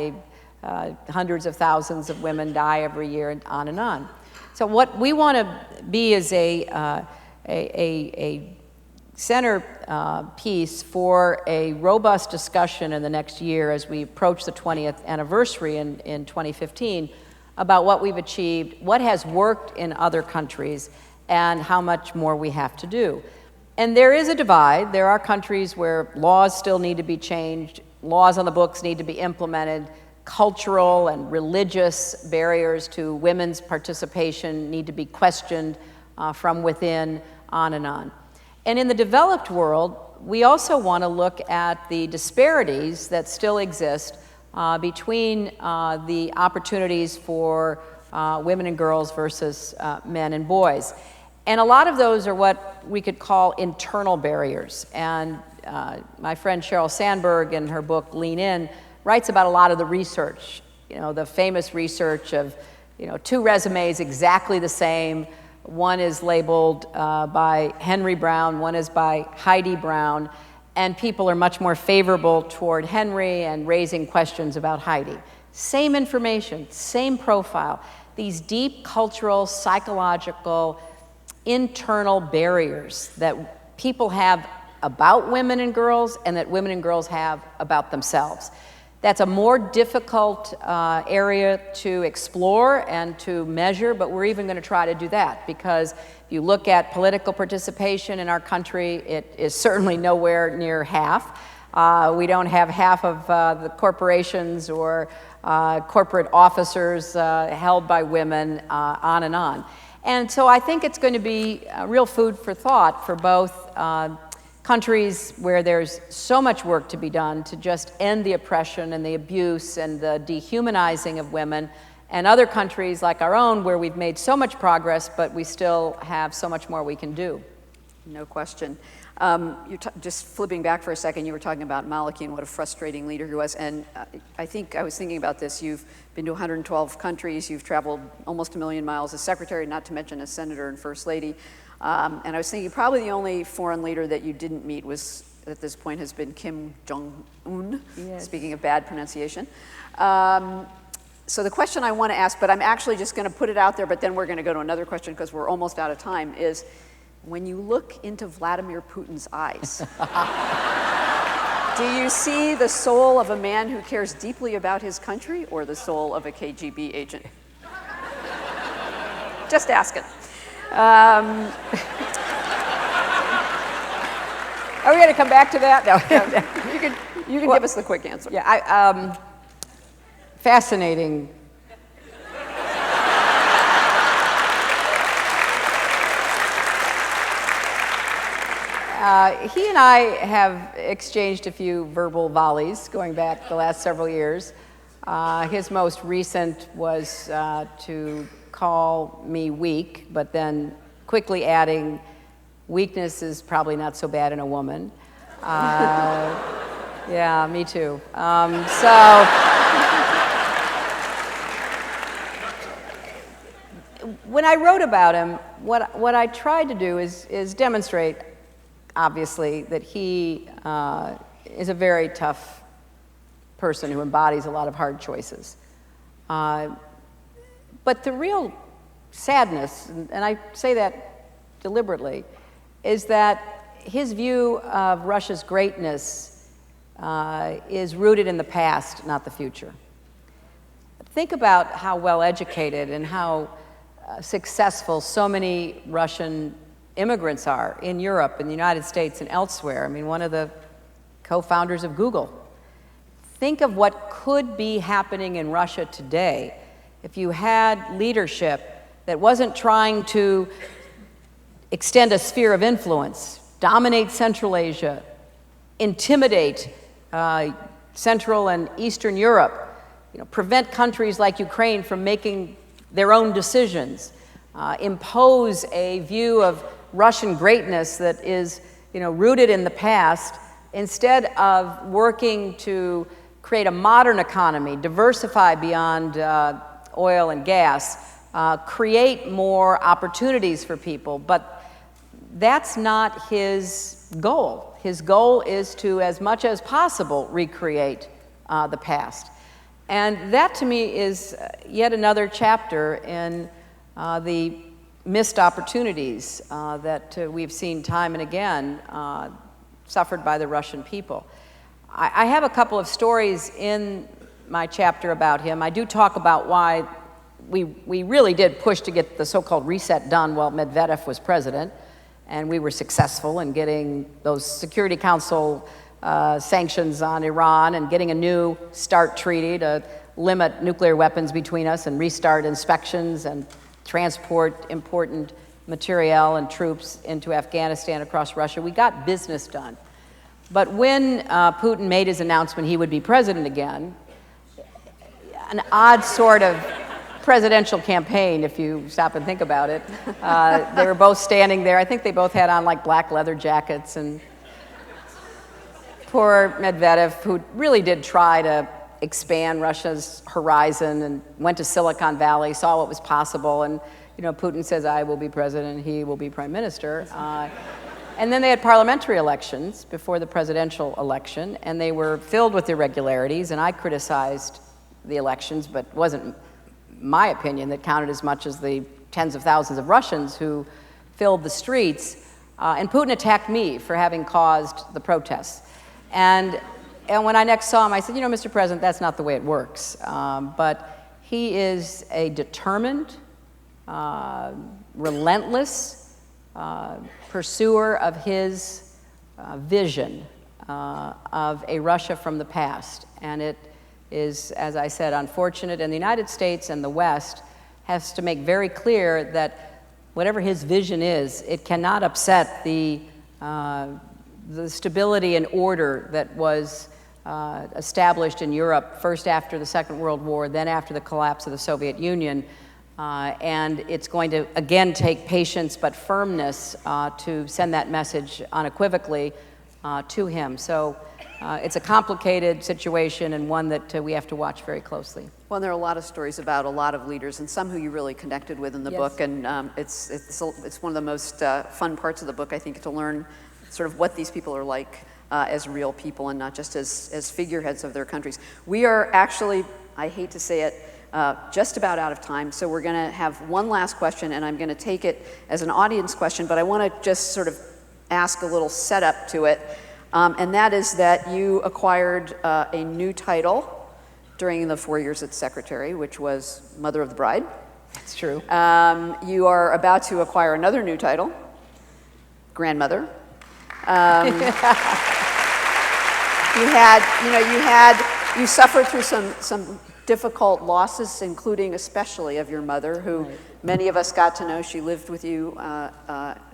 hundreds of thousands of women die every year, and on and on. So what we want to be is a centerpiece for a robust discussion in the next year as we approach the 20th anniversary in 2015 about what we've achieved, what has worked in other countries, and how much more we have to do. And there is a divide. There are countries where laws still need to be changed, laws on the books need to be implemented, cultural and religious barriers to women's participation need to be questioned from within, on and on. And in the developed world, we also want to look at the disparities that still exist between the opportunities for women and girls versus men and boys. And a lot of those are what we could call internal barriers. And my friend Sheryl Sandberg, in her book Lean In, writes about a lot of the research, the famous research of, 2 resumes exactly the same. One is labeled by Henry Brown, one is by Heidi Brown, and people are much more favorable toward Henry and raising questions about Heidi. Same information, same profile. These deep cultural, psychological, internal barriers that people have about women and girls and that women and girls have about themselves. That's a more difficult area to explore and to measure, but we're even going to try to do that because if you look at political participation in our country, it is certainly nowhere near half. We don't have half of the corporations or corporate officers held by women, on and on. And so I think it's going to be real food for thought for both countries where there's so much work to be done to just end the oppression and the abuse and the dehumanizing of women, and other countries like our own where we've made so much progress, but we still have so much more we can do. No question. Just flipping back for a second, you were talking about Maliki and what a frustrating leader he was, and I think I was thinking about this. You've been to 112 countries, you've traveled almost 1 million miles as secretary, not to mention as senator and first lady. And I was thinking probably the only foreign leader that you didn't meet was, at this point, has been Kim Jong-un, yes. Speaking of bad pronunciation. So the question I want to ask, but I'm actually just going to put it out there, but then we're going to go to another question because we're almost out of time, is when you look into Vladimir Putin's eyes, do you see the soul of a man who cares deeply about his country or the soul of a KGB agent? Just asking. Are we going to come back to that? No. You can give us the quick answer. Yeah, fascinating. He and I have exchanged a few verbal volleys going back the last several years. His most recent was to call me weak, but then quickly adding, weakness is probably not so bad in a woman. Yeah, me too. When I wrote about him, what I tried to do is demonstrate, obviously, that he is a very tough person who embodies a lot of hard choices. But the real sadness, and I say that deliberately, is that his view of Russia's greatness is rooted in the past, not the future. Think about how well educated and how successful so many Russian immigrants are in Europe, in the United States, and elsewhere. I mean, one of the co-founders of Google. Think of what could be happening in Russia today if you had leadership that wasn't trying to extend a sphere of influence, dominate Central Asia, intimidate Central and Eastern Europe, prevent countries like Ukraine from making their own decisions, impose a view of Russian greatness that is, rooted in the past, instead of working to create a modern economy, diversify beyond oil and gas, create more opportunities for people. But that's not his goal. His goal is to, as much as possible, recreate the past. And that, to me, is yet another chapter in the missed opportunities that we've seen time and again suffered by the Russian people. I have a couple of stories in my chapter about him. I do talk about why we really did push to get the so-called reset done while Medvedev was president, and we were successful in getting those Security Council sanctions on Iran and getting a new START treaty to limit nuclear weapons between us and restart inspections and transport important materiel and troops into Afghanistan across Russia. We got business done. But when Putin made his announcement he would be president again, an odd sort of presidential campaign, if you stop and think about it. They were both standing there. I think they both had on like black leather jackets, and poor Medvedev, who really did try to expand Russia's horizon and went to Silicon Valley, saw what was possible, and Putin says, I will be president, he will be prime minister. And then they had parliamentary elections before the presidential election, and they were filled with irregularities, and I criticized the elections, but it wasn't my opinion that counted as much as the tens of thousands of Russians who filled the streets. And Putin attacked me for having caused the protests. And when I next saw him, I said, Mr. President, that's not the way it works. But he is a determined, relentless pursuer of his vision of a Russia from the past. And it is, as I said, unfortunate. And the United States and the West has to make very clear that whatever his vision is, it cannot upset the stability and order that was established in Europe, first after the Second World War, then after the collapse of the Soviet Union. And it's going to, again, take patience but firmness to send that message unequivocally to him. So it's a complicated situation and one that we have to watch very closely. Well, there are a lot of stories about a lot of leaders and some who you really connected with in the book, and it's one of the most fun parts of the book, I think, to learn sort of what these people are like as real people and not just as figureheads of their countries. We are actually, I hate to say it, just about out of time, so we're going to have one last question, and I'm going to take it as an audience question, but I want to just sort of ask a little setup to it, and that is that you acquired a new title during the 4 years as secretary, which was Mother of the Bride. That's true. You are about to acquire another new title, Grandmother. You suffered through some difficult losses, including especially of your mother, who many of us got to know. She lived with you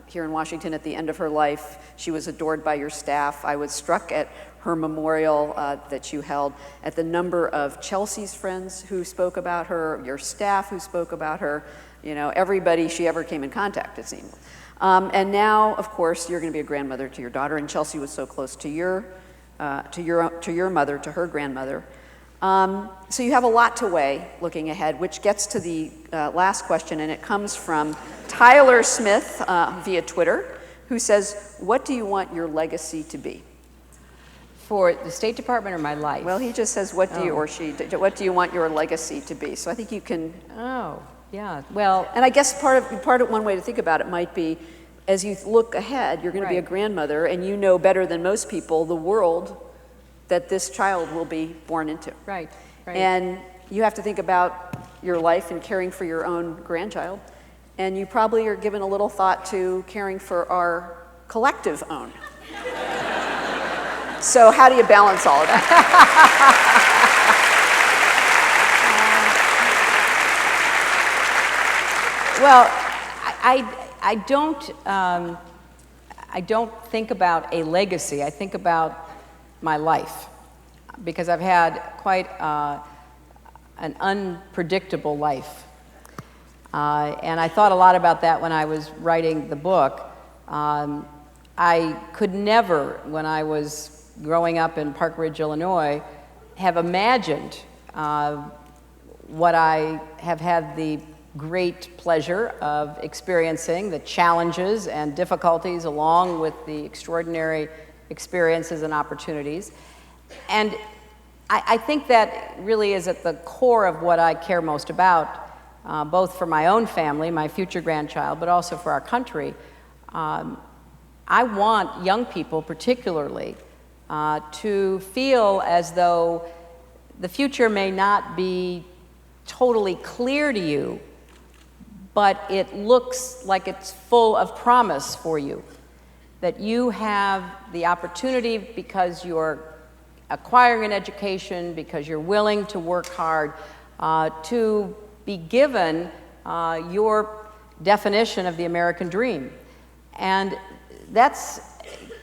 here in Washington at the end of her life. She was adored by your staff. I was struck at her memorial that you held, at the number of Chelsea's friends who spoke about her, your staff who spoke about her, everybody she ever came in contact, it seemed. And now, of course, you're going to be a grandmother to your daughter, and Chelsea was so close to your mother, to her grandmother. So you have a lot to weigh looking ahead, which gets to the last question, and it comes from Tyler Smith via Twitter, who says, what do you want your legacy to be? For the State Department or my life? Well, he just says, what do you, or she, what do you want your legacy to be? So I think you can... Oh, yeah, well... And I guess part of one way to think about it might be, as you look ahead, you're going to be a grandmother, and you know better than most people the world that this child will be born into. Right. And you have to think about your life and caring for your own grandchild. and you probably are giving a little thought to caring for our collective own. So how do you balance all of that? Well, I don't think about a legacy. I think about my life, because I've had quite an unpredictable life. And I thought a lot about that when I was writing the book. I could never, when I was growing up in Park Ridge, Illinois, have imagined what I have had the great pleasure of experiencing, the challenges and difficulties along with the extraordinary experiences and opportunities. And I think that really is at the core of what I care most about, both for my own family, my future grandchild, but also for our country. I want young people particularly to feel as though the future may not be totally clear to you, but it looks like it's full of promise for you. That you have the opportunity, because you're acquiring an education, because you're willing to work hard, to be given your definition of the American dream. And that's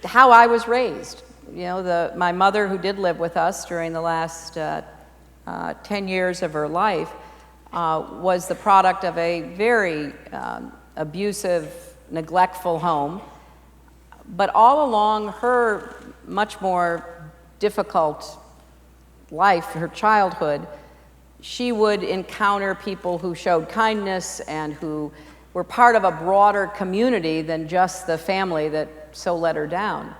how I was raised. You know, my mother, who did live with us during the last 10 years of her life, was the product of a very abusive, neglectful home. But all along her much more difficult life, her childhood, she would encounter people who showed kindness and who were part of a broader community than just the family that so let her down.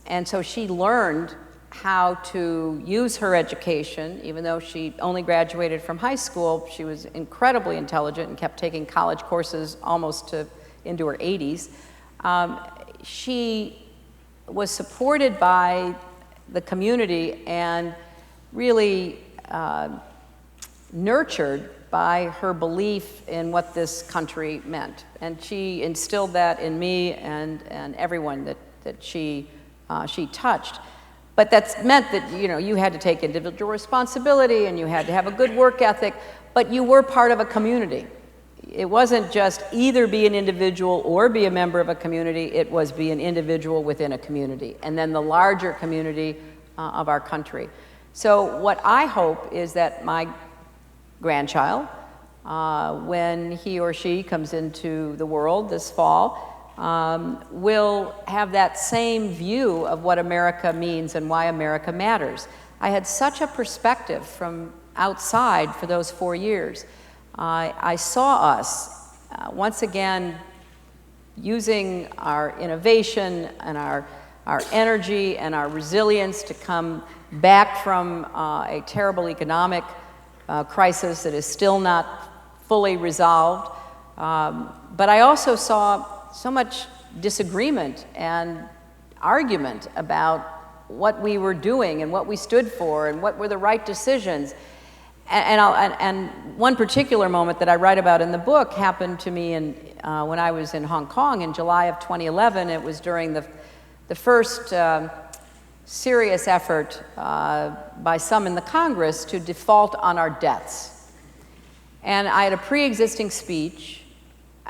And so she learned how to use her education. Even though she only graduated from high school, she was incredibly intelligent and kept taking college courses almost into her 80s. She was supported by the community and really nurtured by her belief in what this country meant. And she instilled that in me and everyone that she touched. But that's meant that, you know, you had to take individual responsibility and you had to have a good work ethic, but you were part of a community. It wasn't just either be an individual or be a member of a community, it was be an individual within a community, and then the larger community of our country. So what I hope is that my grandchild, when he or she comes into the world this fall, will have that same view of what America means and why America matters. I had such a perspective from outside for those 4 years. I saw us, once again, using our innovation and our energy and our resilience to come back from a terrible economic crisis that is still not fully resolved. But I also saw so much disagreement and argument about what we were doing and what we stood for and what were the right decisions. And one particular moment that I write about in the book happened to me when I was in Hong Kong in July of 2011. It was during the first serious effort by some in the Congress to default on our debts. And I had a pre-existing speech,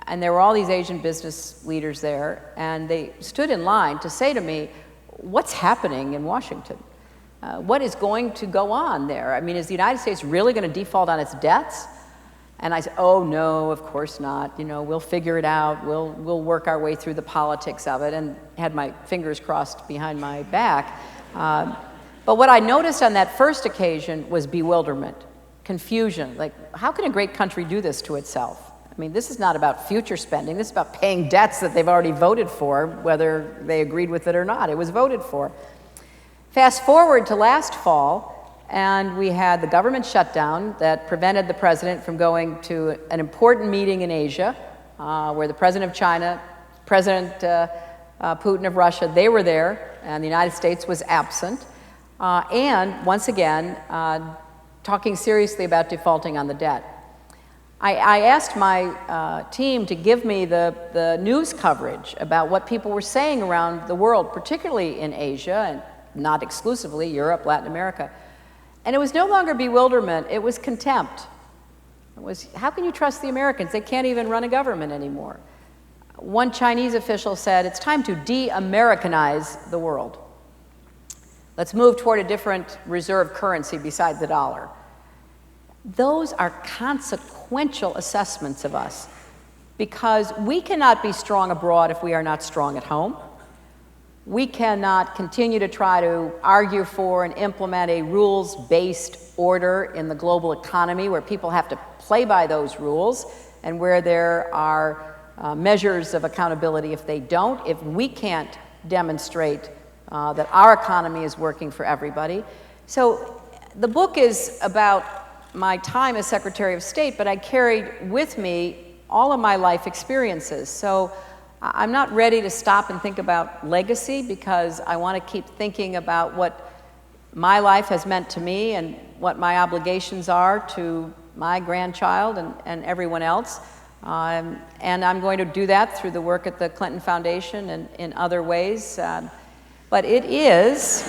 and there were all these Asian business leaders there, and they stood in line to say to me, "What's happening in Washington? What is going to go on there? I mean, is the United States really going to default on its debts?" And I said, "Oh, no, of course not. You know, we'll figure it out. We'll work our way through the politics of it," and had my fingers crossed behind my back. But what I noticed on that first occasion was bewilderment, confusion. Like, how can a great country do this to itself? I mean, this is not about future spending. This is about paying debts that they've already voted for, whether they agreed with it or not. It was voted for. Fast forward to last fall, and we had the government shutdown that prevented the president from going to an important meeting in Asia, where the president of China, President Putin of Russia, they were there, and the United States was absent. And once again, talking seriously about defaulting on the debt. I asked my team to give me the news coverage about what people were saying around the world, particularly in Asia, and not exclusively, Europe, Latin America. And it was no longer bewilderment, it was contempt. It was, how can you trust the Americans? They can't even run a government anymore. One Chinese official said, it's time to de-Americanize the world. Let's move toward a different reserve currency besides the dollar. Those are consequential assessments of us, because we cannot be strong abroad if we are not strong at home. We cannot continue to try to argue for and implement a rules-based order in the global economy where people have to play by those rules and where there are measures of accountability if they don't, if we can't demonstrate that our economy is working for everybody. So the book is about my time as Secretary of State, but I carried with me all of my life experiences. So I'm not ready to stop and think about legacy, because I want to keep thinking about what my life has meant to me and what my obligations are to my grandchild and everyone else. And I'm going to do that through the work at the Clinton Foundation and in other ways. But it is...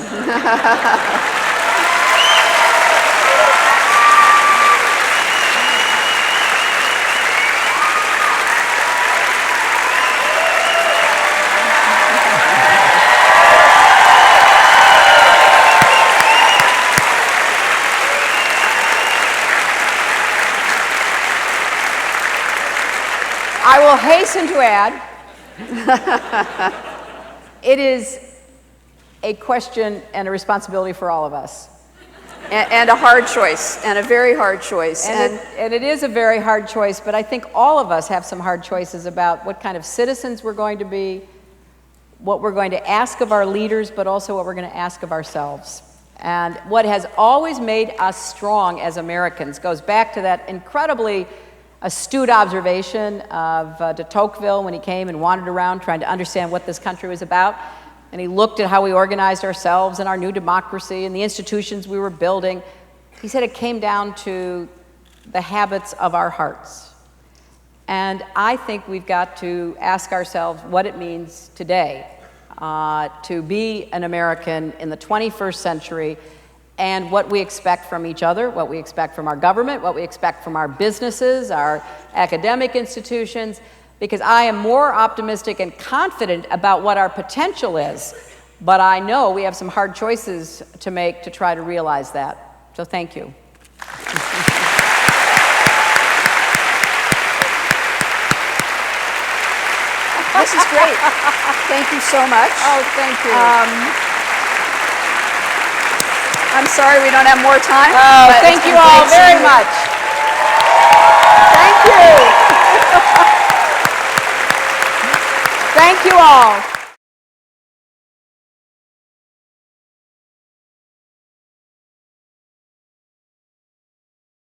I will hasten to add, it is a question and a responsibility for all of us. And a hard choice, and a very hard choice. And it is a very hard choice, but I think all of us have some hard choices about what kind of citizens we're going to be, what we're going to ask of our leaders, but also what we're going to ask of ourselves. And what has always made us strong as Americans goes back to that incredibly astute observation of de Tocqueville when he came and wandered around trying to understand what this country was about. And he looked at how we organized ourselves and our new democracy and the institutions we were building. He said it came down to the habits of our hearts. And I think we've got to ask ourselves what it means today to be an American in the 21st century, and what we expect from each other, what we expect from our government, what we expect from our businesses, our academic institutions, because I am more optimistic and confident about what our potential is, but I know we have some hard choices to make to try to realize that. So thank you. This is great. Thank you so much. Oh, thank you. I'm sorry we don't have more time. Oh, thank you all very much. Thank you. Thank you all.